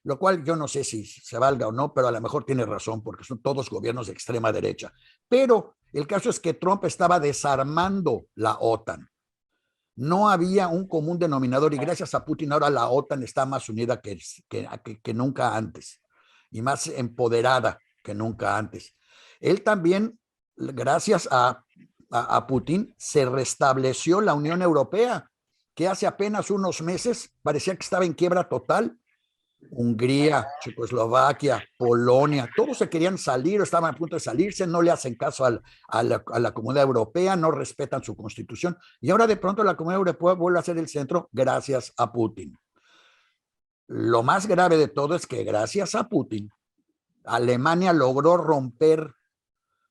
Lo cual yo no sé si se valga o no, pero a lo mejor tiene razón porque son todos gobiernos de extrema derecha. Pero el caso es que Trump estaba desarmando la OTAN. No había un común denominador y gracias a Putin ahora la OTAN está más unida que nunca antes y más empoderada que nunca antes. Él también, gracias a Putin, se restableció la Unión Europea, que hace apenas unos meses parecía que estaba en quiebra total. Hungría, Checoslovaquia, Polonia, todos se querían salir o estaban a punto de salirse, no le hacen caso a la Comunidad Europea, no respetan su constitución, y ahora de pronto la Comunidad Europea vuelve a ser el centro gracias a Putin. Lo más grave de todo es que gracias a Putin, Alemania logró romper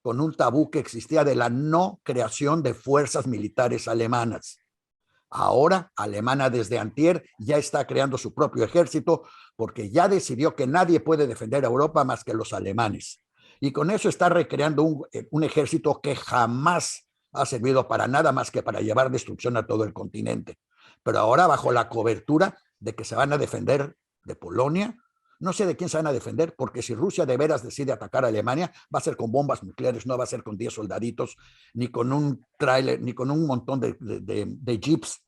con un tabú que existía de la no creación de fuerzas militares alemanas. Ahora, Alemania desde antier ya está creando su propio ejército porque ya decidió que nadie puede defender a Europa más que los alemanes. Y con eso está recreando un ejército que jamás ha servido para nada más que para llevar destrucción a todo el continente. Pero ahora bajo la cobertura de que se van a defender de Polonia, no sé de quién se van a defender, porque si Rusia de veras decide atacar a Alemania, va a ser con bombas nucleares, no va a ser con 10 soldaditos, ni con un tráiler, ni con un montón de jeeps,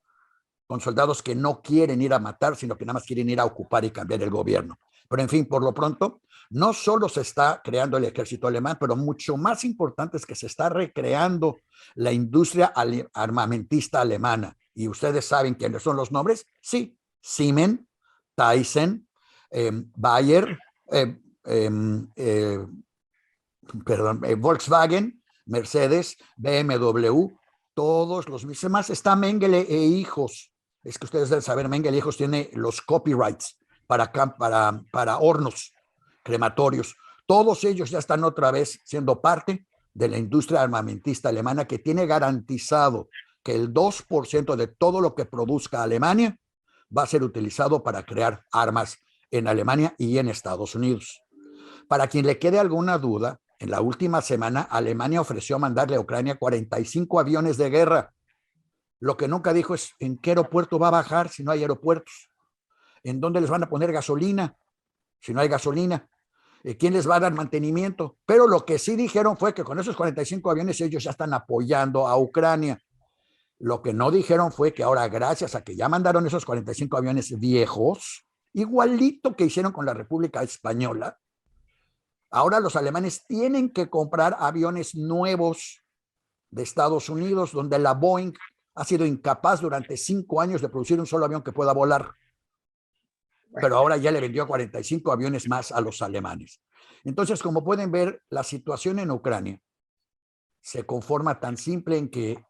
con soldados que no quieren ir a matar, sino que nada más quieren ir a ocupar y cambiar el gobierno. Pero en fin, por lo pronto, no solo se está creando el ejército alemán, pero mucho más importante es que se está recreando la industria armamentista alemana. ¿Y ustedes saben quiénes son los nombres? Sí, Siemens, Thyssen, Bayer, Volkswagen, Mercedes, BMW, todos los mismos. Está Mengele e hijos. Es que ustedes deben saber, Mengele e hijos tiene los copyrights para hornos crematorios. Todos ellos ya están otra vez siendo parte de la industria armamentista alemana, que tiene garantizado que el 2% de todo lo que produzca Alemania va a ser utilizado para crear armas en Alemania y en Estados Unidos. Para quien le quede alguna duda, en la última semana Alemania ofreció mandarle a Ucrania 45 aviones de guerra. Lo que nunca dijo es en qué aeropuerto va a bajar si no hay aeropuertos, en dónde les van a poner gasolina si no hay gasolina, quién les va a dar mantenimiento. Pero lo que sí dijeron fue que con esos 45 aviones ellos ya están apoyando a Ucrania. Lo que no dijeron fue que ahora, gracias a que ya mandaron esos 45 aviones viejos, igualito que hicieron con la República Española, ahora los alemanes tienen que comprar aviones nuevos de Estados Unidos, donde la Boeing ha sido incapaz durante 5 años de producir un solo avión que pueda volar. Pero ahora ya le vendió 45 aviones más a los alemanes. Entonces, como pueden ver, la situación en Ucrania se conforma tan simple en que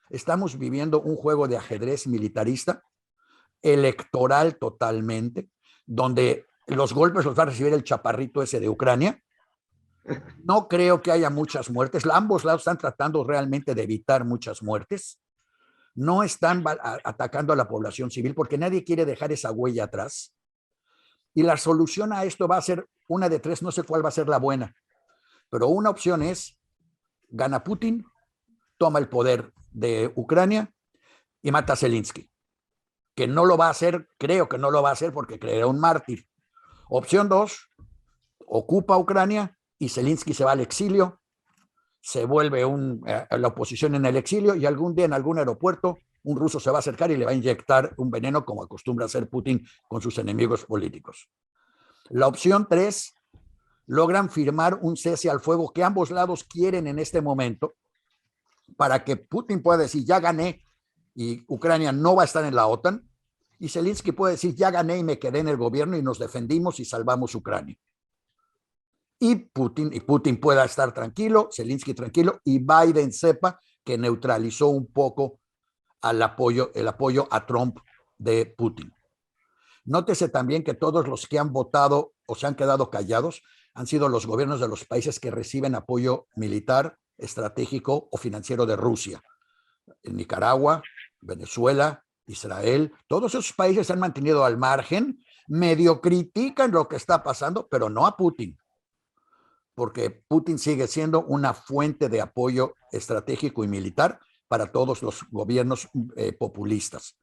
estamos viviendo un juego de ajedrez militarista, electoral totalmente, donde los golpes los va a recibir el chaparrito ese de Ucrania. No creo que haya muchas muertes. Ambos lados están tratando realmente de evitar muchas muertes. No están atacando a la población civil porque nadie quiere dejar esa huella atrás. Y la solución a esto va a ser una de tres, no sé cuál va a ser la buena, pero una opción es, gana Putin, toma el poder de Ucrania y mata a Zelensky, que no lo va a hacer, creo que no lo va a hacer porque creerá un mártir. Opción 2, ocupa Ucrania y Zelensky se va al exilio, se vuelve la oposición en el exilio y algún día en algún aeropuerto un ruso se va a acercar y le va a inyectar un veneno como acostumbra hacer Putin con sus enemigos políticos. La opción 3, logran firmar un cese al fuego que ambos lados quieren en este momento para que Putin pueda decir ya gané y Ucrania no va a estar en la OTAN y Zelensky puede decir ya gané y me quedé en el gobierno y nos defendimos y salvamos Ucrania. Y Putin pueda estar tranquilo, Zelensky tranquilo y Biden sepa que neutralizó un poco el apoyo a Trump de Putin. Nótese también que todos los que han votado o se han quedado callados han sido los gobiernos de los países que reciben apoyo militar, estratégico o financiero de Rusia. En Nicaragua, Venezuela, Israel, todos esos países se han mantenido al margen, medio critican lo que está pasando, pero no a Putin, porque Putin sigue siendo una fuente de apoyo estratégico y militar para todos los gobiernos populistas.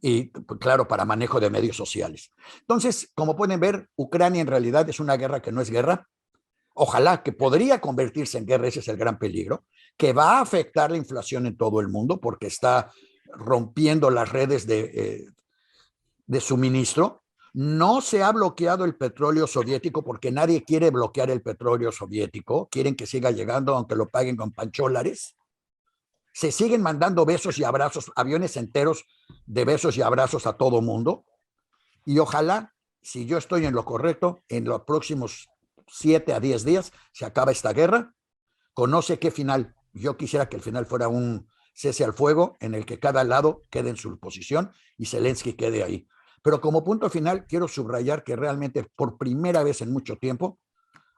Y claro, para manejo de medios sociales. Entonces, como pueden ver, Ucrania en realidad es una guerra que no es guerra. Ojalá que podría convertirse en guerra, ese es el gran peligro, que va a afectar la inflación en todo el mundo porque está rompiendo las redes de suministro. No se ha bloqueado el petróleo soviético porque nadie quiere bloquear el petróleo soviético. Quieren que siga llegando aunque lo paguen con pancholares. Se siguen mandando besos y abrazos, aviones enteros de besos y abrazos a todo mundo. Y ojalá, si yo estoy en lo correcto, en los próximos 7 a 10 días se acaba esta guerra. Conoce qué final. Yo quisiera que el final fuera un cese al fuego en el que cada lado quede en su posición y Zelensky quede ahí. Pero como punto final, quiero subrayar que realmente por primera vez en mucho tiempo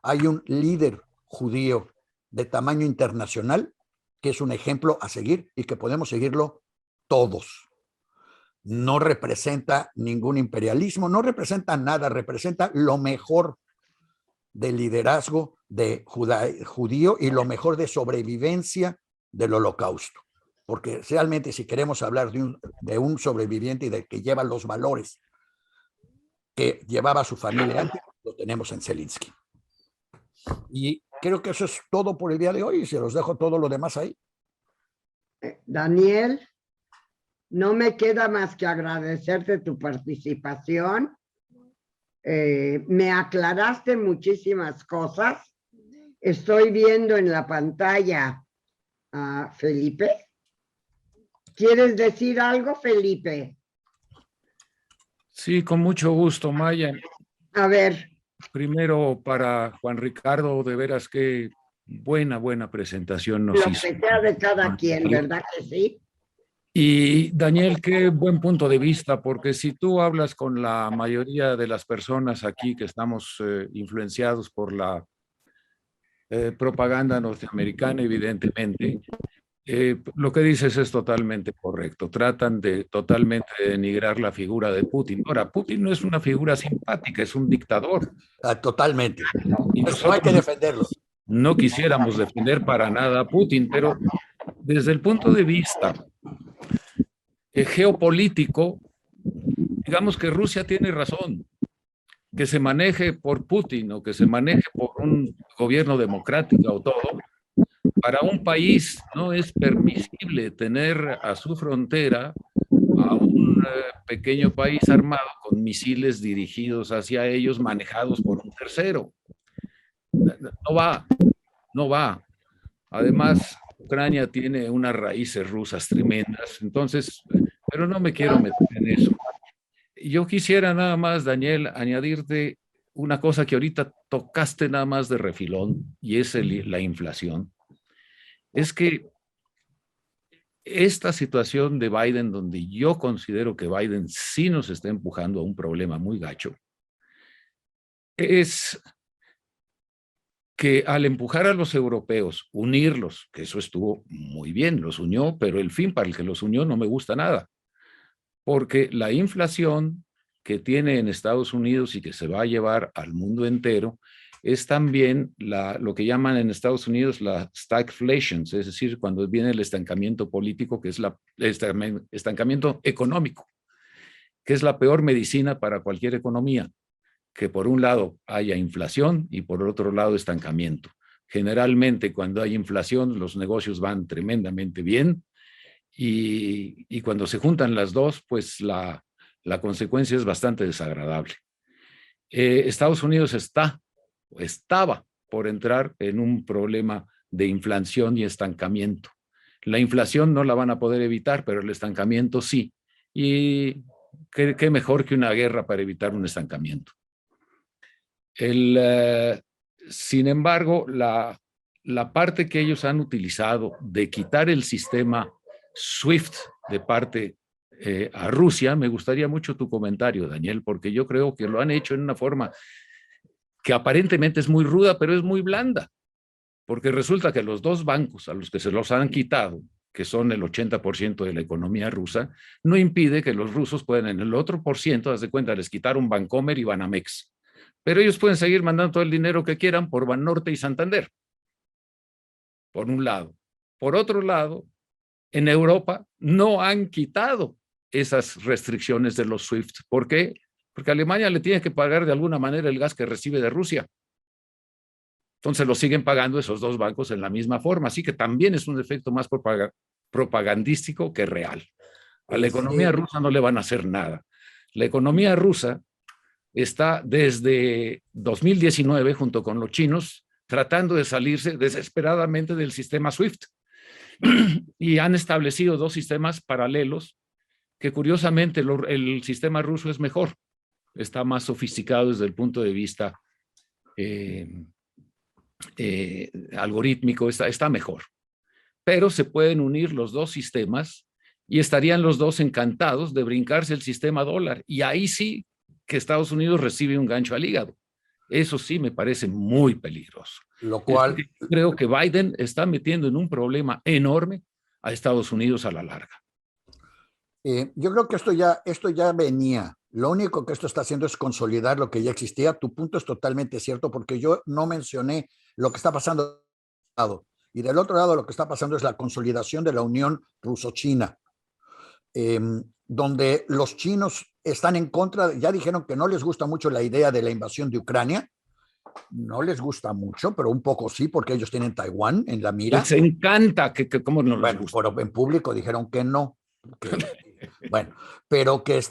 hay un líder judío de tamaño internacional que es un ejemplo a seguir y que podemos seguirlo todos. No representa ningún imperialismo, no representa nada, representa lo mejor del liderazgo de judío y lo mejor de sobrevivencia del Holocausto. Porque realmente si queremos hablar de un sobreviviente y de que lleva los valores que llevaba su familia antes, lo tenemos en Zelensky. Y creo que eso es todo por el día de hoy y se los dejo todo lo demás ahí.
Daniel, no me queda más que agradecerte tu participación. Me aclaraste muchísimas cosas. Estoy viendo en la pantalla a Felipe. ¿Quieres decir algo, Felipe?
Sí, con mucho gusto, Maya.
A ver.
Primero, para Juan Ricardo, de veras que buena presentación nos hizo.
Lo que sea de cada quien, ¿verdad que sí?
Y Daniel, qué buen punto de vista, porque si tú hablas con la mayoría de las personas aquí que estamos influenciados por la propaganda norteamericana, evidentemente, lo que dices es totalmente correcto. Tratan de totalmente denigrar la figura de Putin. Ahora, Putin no es una figura simpática, es un dictador.
Totalmente.
Y
eso hay que defenderlo.
No quisiéramos defender para nada a Putin, pero desde el punto de vista geopolítico, digamos que Rusia tiene razón. Que se maneje por Putin o que se maneje por un gobierno democrático o todo, para un país no es permisible tener a su frontera a un pequeño país armado con misiles dirigidos hacia ellos, manejados por un tercero. No va. Además, Ucrania tiene unas raíces rusas tremendas, entonces, pero no me quiero meter en eso. Yo quisiera nada más, Daniel, añadirte una cosa que ahorita tocaste nada más de refilón, y es la inflación. Es que esta situación de Biden, donde yo considero que Biden sí nos está empujando a un problema muy gacho, es que al empujar a los europeos, unirlos, que eso estuvo muy bien, los unió, pero el fin para el que los unió no me gusta nada, porque la inflación que tiene en Estados Unidos y que se va a llevar al mundo entero es también lo que llaman en Estados Unidos la stagflation, es decir, cuando viene el estancamiento político, que es el estancamiento económico, que es la peor medicina para cualquier economía, que por un lado haya inflación y por otro lado estancamiento. Generalmente cuando hay inflación los negocios van tremendamente bien y cuando se juntan las dos, pues la consecuencia es bastante desagradable. Estados Unidos estaba por entrar en un problema de inflación y estancamiento. La inflación no la van a poder evitar, pero el estancamiento sí. Y qué mejor que una guerra para evitar un estancamiento. Sin embargo, la parte que ellos han utilizado de quitar el sistema SWIFT de parte a Rusia, me gustaría mucho tu comentario, Daniel, porque yo creo que lo han hecho en una forma que aparentemente es muy ruda, pero es muy blanda, porque resulta que los dos bancos a los que se los han quitado, que son el 80% de la economía rusa, no impide que los rusos puedan en el otro por ciento, haz de cuenta, les quitaron Bancomer y Banamex, pero ellos pueden seguir mandando todo el dinero que quieran por Banorte y Santander, por un lado. Por otro lado, en Europa no han quitado esas restricciones de los SWIFT. ¿Por qué? Porque Alemania le tiene que pagar de alguna manera el gas que recibe de Rusia. Entonces lo siguen pagando esos dos bancos en la misma forma. Así que también es un efecto más propagandístico que real. A la economía rusa no le van a hacer nada. La economía rusa está desde 2019, junto con los chinos, tratando de salirse desesperadamente del sistema SWIFT. Y han establecido 2 sistemas paralelos que curiosamente el sistema ruso es mejor, está más sofisticado desde el punto de vista algorítmico, está mejor. Pero se pueden unir los 2 sistemas y estarían los 2 encantados de brincarse el sistema dólar. Y ahí sí que Estados Unidos recibe un gancho al hígado. Eso sí me parece muy peligroso.
Lo cual...
Creo que Biden está metiendo en un problema enorme a Estados Unidos a la larga.
Yo creo que esto ya venía. Lo único que esto está haciendo es consolidar lo que ya existía. Tu punto es totalmente cierto, porque yo no mencioné lo que está pasando. Y del otro lado lo que está pasando es la consolidación de la unión ruso-china, donde los chinos están en contra, ya dijeron que no les gusta mucho la idea de la invasión de Ucrania. No les gusta mucho, pero un poco sí, porque ellos tienen Taiwán en la mira.
Les encanta, ¿cómo no les gusta?
Pero en público dijeron que no. Bueno, pero que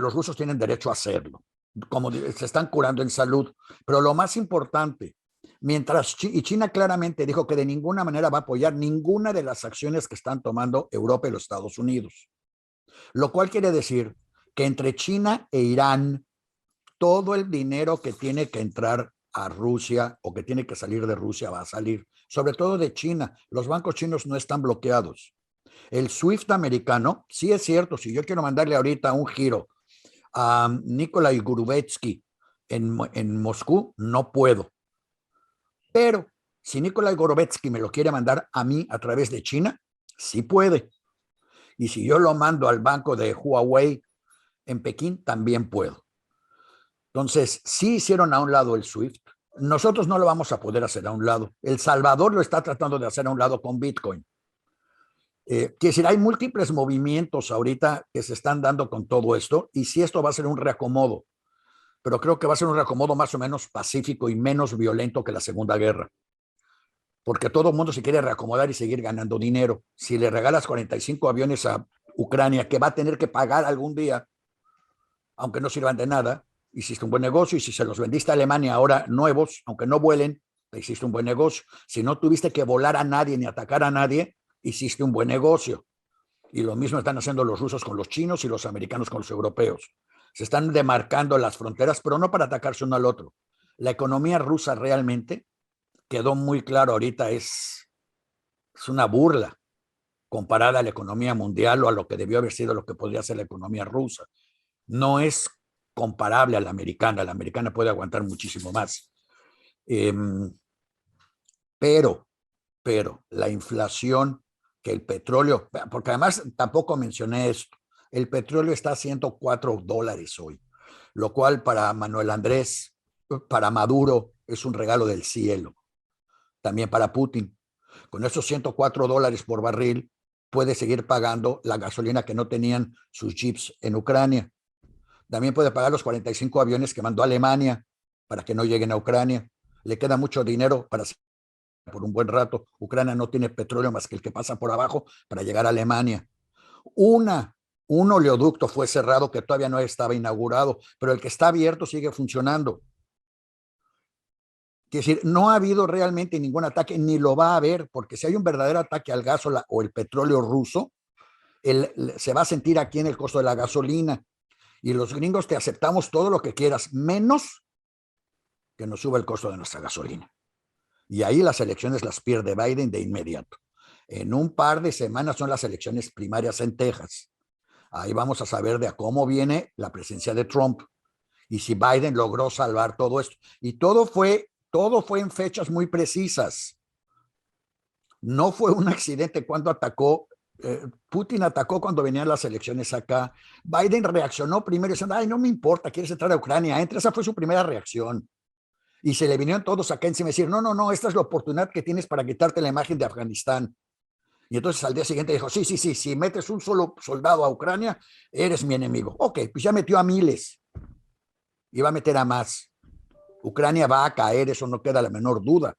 los rusos tienen derecho a hacerlo, como se están curando en salud. Pero lo más importante, y China claramente dijo que de ninguna manera va a apoyar ninguna de las acciones que están tomando Europa y los Estados Unidos, lo cual quiere decir que entre China e Irán, todo el dinero que tiene que entrar a Rusia o que tiene que salir de Rusia va a salir, sobre todo de China. Los bancos chinos no están bloqueados. El SWIFT americano, sí es cierto, si yo quiero mandarle ahorita un giro a Nikolai Gorubetsky en Moscú, no puedo. Pero si Nikolai Gorubetsky me lo quiere mandar a mí a través de China, sí puede. Y si yo lo mando al banco de Huawei en Pekín, también puedo. Entonces, sí hicieron a un lado el SWIFT. Nosotros no lo vamos a poder hacer a un lado. El Salvador lo está tratando de hacer a un lado con Bitcoin. Quiere decir, hay múltiples movimientos ahorita que se están dando con todo esto, y sí, esto va a ser un reacomodo, pero creo que va a ser un reacomodo más o menos pacífico y menos violento que la Segunda Guerra, porque todo el mundo se quiere reacomodar y seguir ganando dinero. Si le regalas 45 aviones a Ucrania, que va a tener que pagar algún día, aunque no sirvan de nada, hiciste un buen negocio. Y si se los vendiste a Alemania ahora nuevos, aunque no vuelen, hiciste un buen negocio. Si no tuviste que volar a nadie ni atacar a nadie, hiciste un buen negocio. Y lo mismo están haciendo los rusos con los chinos y los americanos con los europeos. Se están demarcando las fronteras, pero no para atacarse uno al otro. La economía rusa realmente quedó muy claro ahorita, es una burla comparada a la economía mundial o a lo que debió haber sido lo que podría ser la economía rusa. No es comparable a la americana. La americana puede aguantar muchísimo más. Pero la inflación, que el petróleo, porque además tampoco mencioné esto, el petróleo está a $104 hoy, lo cual para Manuel Andrés, para Maduro, es un regalo del cielo. También para Putin. Con esos $104 por barril, puede seguir pagando la gasolina que no tenían sus jeeps en Ucrania. También puede pagar los 45 aviones que mandó a Alemania para que no lleguen a Ucrania. Le queda mucho dinero para por un buen rato. Ucrania no tiene petróleo más que el que pasa por abajo para llegar a Alemania. Un oleoducto fue cerrado que todavía no estaba inaugurado, pero el que está abierto sigue funcionando. Es decir, no ha habido realmente ningún ataque, ni lo va a haber, porque si hay un verdadero ataque al gas o el petróleo ruso, se va a sentir aquí en el costo de la gasolina. Y los gringos te aceptamos todo lo que quieras, menos que nos suba el costo de nuestra gasolina. Y ahí las elecciones las pierde Biden de inmediato. En un par de semanas son las elecciones primarias en Texas. Ahí vamos a saber de cómo viene la presencia de Trump y si Biden logró salvar todo esto. Y todo fue en fechas muy precisas. No fue un accidente cuando atacó. Putin atacó cuando venían las elecciones acá. Biden reaccionó primero diciendo, ay, no me importa, quieres entrar a Ucrania, entra. Esa fue su primera reacción. Y se le vinieron todos acá encima y decir, no, esta es la oportunidad que tienes para quitarte la imagen de Afganistán. Y entonces al día siguiente dijo, sí, si metes un solo soldado a Ucrania, eres mi enemigo. Ok, pues ya metió a miles y va a meter a más. Ucrania va a caer, eso no queda la menor duda.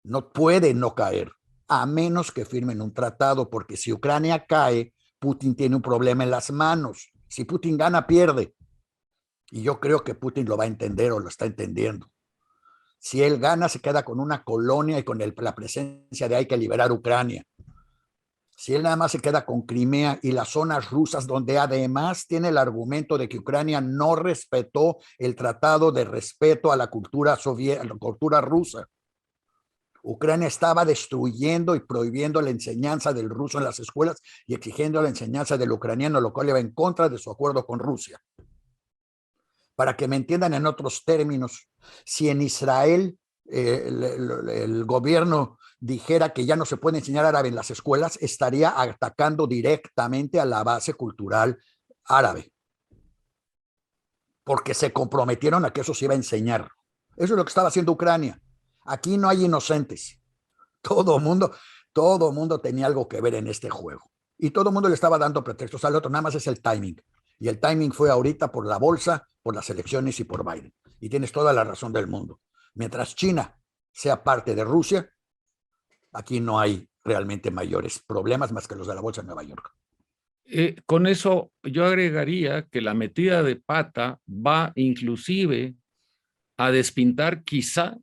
No puede no caer, a menos que firmen un tratado, porque si Ucrania cae, Putin tiene un problema en las manos. Si Putin gana, pierde. Y yo creo que Putin lo va a entender o lo está entendiendo. Si él gana, se queda con una colonia y con la presencia de hay que liberar Ucrania. Si él nada más se queda con Crimea y las zonas rusas, donde además tiene el argumento de que Ucrania no respetó el tratado de respeto a la cultura soviética, a la cultura rusa. Ucrania estaba destruyendo y prohibiendo la enseñanza del ruso en las escuelas y exigiendo la enseñanza del ucraniano, lo cual iba en contra de su acuerdo con Rusia. Para que me entiendan en otros términos, si en Israel el gobierno dijera que ya no se puede enseñar árabe en las escuelas, estaría atacando directamente a la base cultural árabe, porque se comprometieron a que eso se iba a enseñar. Eso es lo que estaba haciendo Ucrania. Aquí no hay inocentes. Todo mundo tenía algo que ver en este juego. Y todo el mundo le estaba dando pretextos al otro, nada más es el timing. Y el timing fue ahorita por la bolsa, por las elecciones y por Biden. Y tienes toda la razón del mundo. Mientras China sea parte de Rusia, aquí no hay realmente mayores problemas más que los de la bolsa de Nueva York.
Con eso yo agregaría que la metida de pata va inclusive a despintar quizá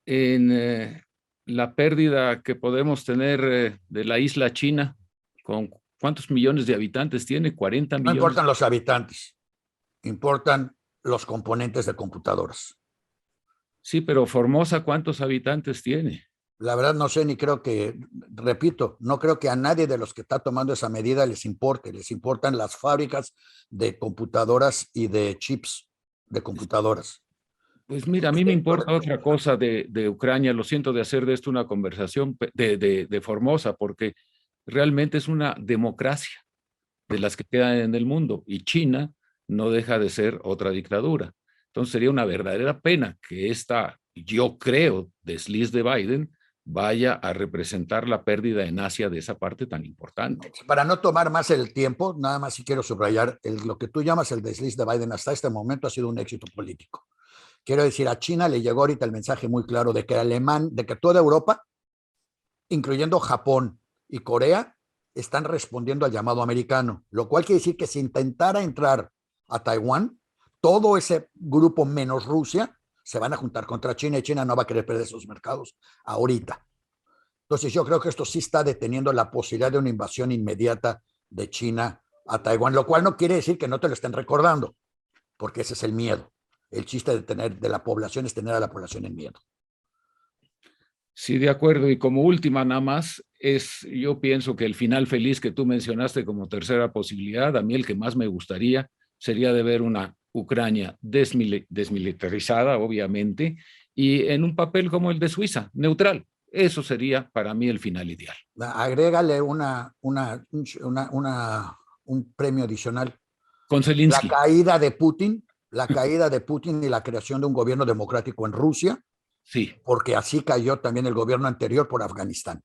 en la pérdida que podemos tener de la isla China. ¿Con cuántos millones de habitantes tiene? 40 millones.
No importan los habitantes, importan los componentes de computadoras.
Sí, pero Formosa, ¿cuántos habitantes tiene?
La verdad no sé, ni creo que, repito, no creo que a nadie de los que está tomando esa medida les importe. Les importan las fábricas de computadoras y de chips de computadoras.
Pues mira, a mí me importa otra cosa de Ucrania. Lo siento de hacer de esto una conversación de Formosa, porque realmente es una democracia de las que quedan en el mundo, y China no deja de ser otra dictadura. Entonces sería una verdadera pena que esta, yo creo, desliz de Biden vaya a representar la pérdida en Asia de esa parte tan importante.
Para no tomar más el tiempo, nada más si quiero subrayar, lo que tú llamas el desliz de Biden hasta este momento ha sido un éxito político. Quiero decir, a China le llegó ahorita el mensaje muy claro de que toda Europa, incluyendo Japón y Corea, están respondiendo al llamado americano, lo cual quiere decir que si intentara entrar a Taiwán, todo ese grupo menos Rusia se van a juntar contra China y China no va a querer perder esos mercados ahorita. Entonces yo creo que esto sí está deteniendo la posibilidad de una invasión inmediata de China a Taiwán, lo cual no quiere decir que no te lo estén recordando, porque ese es el miedo. El chiste de la población es tener a la población en miedo.
Sí, de acuerdo. Y como última nada más, yo pienso que el final feliz que tú mencionaste como tercera posibilidad, a mí el que más me gustaría sería de ver una Ucrania desmilitarizada, obviamente, y en un papel como el de Suiza, neutral. Eso sería para mí el final ideal.
Agrégale un premio adicional.
Con Zelensky.
La caída de Putin y la creación de un gobierno democrático en Rusia.
Sí.
Porque así cayó también el gobierno anterior por Afganistán.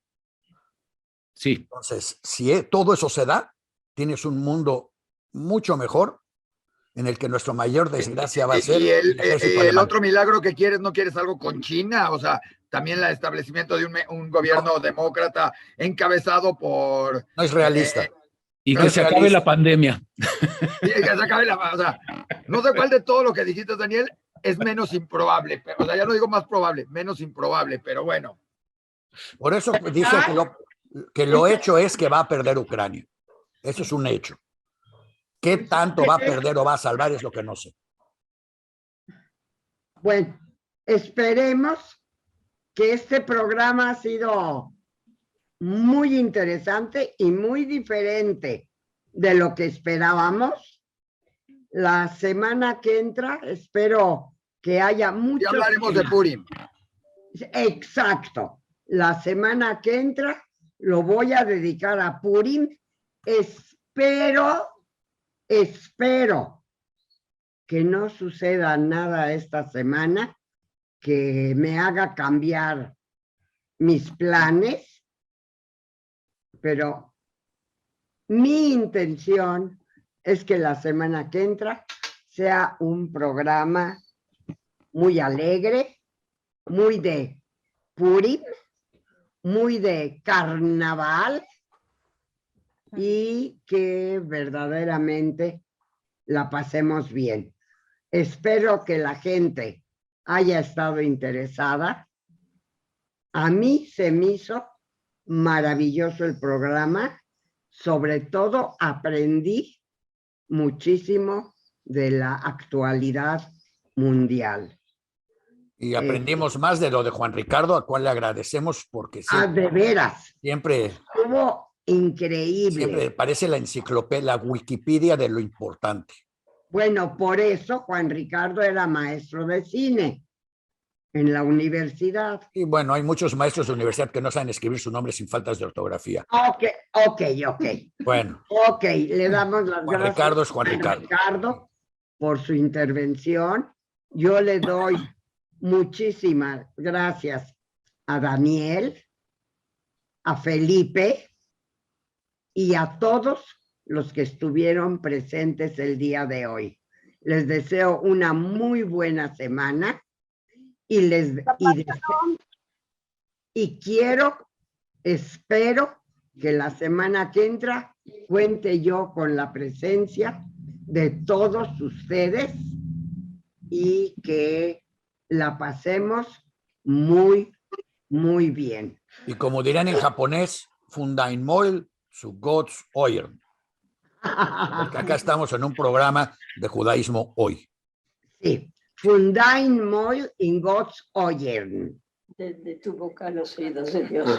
Sí.
Entonces, si todo eso se da, tienes un mundo mucho mejor en el que nuestra mayor desgracia va a ser...
Y el otro milagro que quieres, ¿no quieres algo con China? O sea, también el establecimiento de un gobierno demócrata encabezado por...
No es realista.
Y que se acabe la pandemia.
Y que se acabe o sea, no sé cuál de todo lo que dijiste, Daniel, es menos improbable. O sea, ya no digo más probable, menos improbable, pero bueno.
Por eso dice que lo hecho es que va a perder Ucrania. Eso es un hecho. ¿Qué tanto va a perder o va a salvar? Es lo que no sé.
Bueno, esperemos que este programa ha sido muy interesante y muy diferente de lo que esperábamos. La semana que entra espero que haya muchos...
Ya hablaremos de Purim.
Exacto. La semana que entra lo voy a dedicar a Purim. Espero que no suceda nada esta semana que me haga cambiar mis planes, pero mi intención es que la semana que entra sea un programa muy alegre, muy de Purim, muy de carnaval, y que verdaderamente la pasemos bien. Espero que la gente haya estado interesada. A mí se me hizo maravilloso el programa. Sobre todo aprendí muchísimo de la actualidad mundial.
Y aprendimos más de lo de Juan Ricardo, a cual le agradecemos porque
de veras.
Siempre
estuvo increíble.
Siempre parece la enciclopedia, la Wikipedia de lo importante.
Bueno, por eso Juan Ricardo era maestro de cine en la universidad.
Y bueno, hay muchos maestros de universidad que no saben escribir su nombre sin faltas de ortografía.
Ok.
Bueno.
Ok, le damos las
Juan
gracias
Ricardo es Juan
a Ricardo por su intervención. Yo le doy muchísimas gracias a Daniel, a Felipe y a todos los que estuvieron presentes el día de hoy. Les deseo una muy buena semana y espero que la semana que entra cuente yo con la presencia de todos ustedes y que la pasemos muy, muy bien.
Y como dirán en japonés, Fundainmoil su Gods Oyer. Porque acá estamos en un programa de judaísmo hoy.
Sí, Fundainmoil in Gods Oyer.
De tu boca a los oídos de Dios.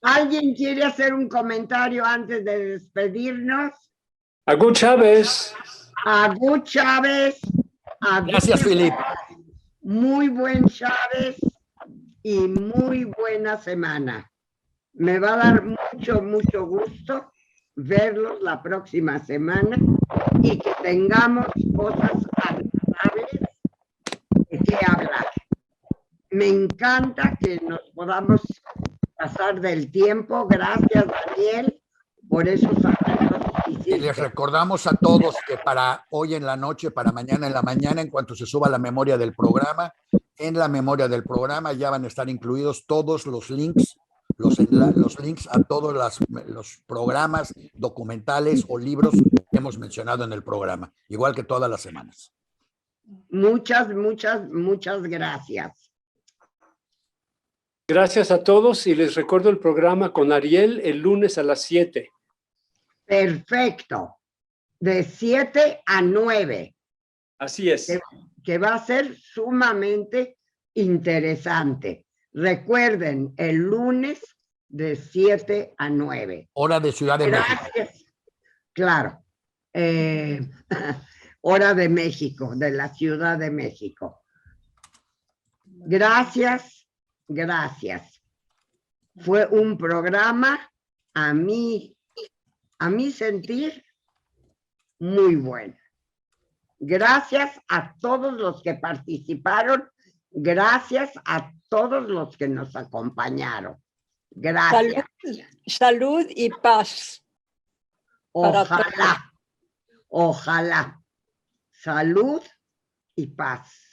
¿Alguien quiere hacer un comentario antes de despedirnos?
Agut Chávez.
Agut Chávez.
Gracias, Filip.
Muy buen Chávez y muy buena semana. Me va a dar mucho gusto verlos la próxima semana y que tengamos cosas agradables de qué hablar. Me encanta que nos podamos pasar del tiempo. Gracias, Daniel, por esos arreglos.
Y les recordamos a todos que para hoy en la noche, para mañana en la mañana, en cuanto se suba la memoria del programa, en la memoria del programa ya van a estar incluidos todos los links, los links a todos los programas, documentales o libros que hemos mencionado en el programa, igual que todas las semanas.
Muchas gracias.
Gracias a todos y les recuerdo el programa con Ariel el lunes a las 7.
Perfecto. De 7 a 9.
Así es.
Que va a ser sumamente interesante. Recuerden, el lunes de 7 a 9.
Hora de Ciudad de México.
Claro. Hora de México, de la Ciudad de México. Gracias. Fue un programa, a mi sentir, muy bueno. Gracias a todos los que participaron. Gracias a todos los que nos acompañaron. Gracias.
Salud y paz.
Ojalá. Salud y paz.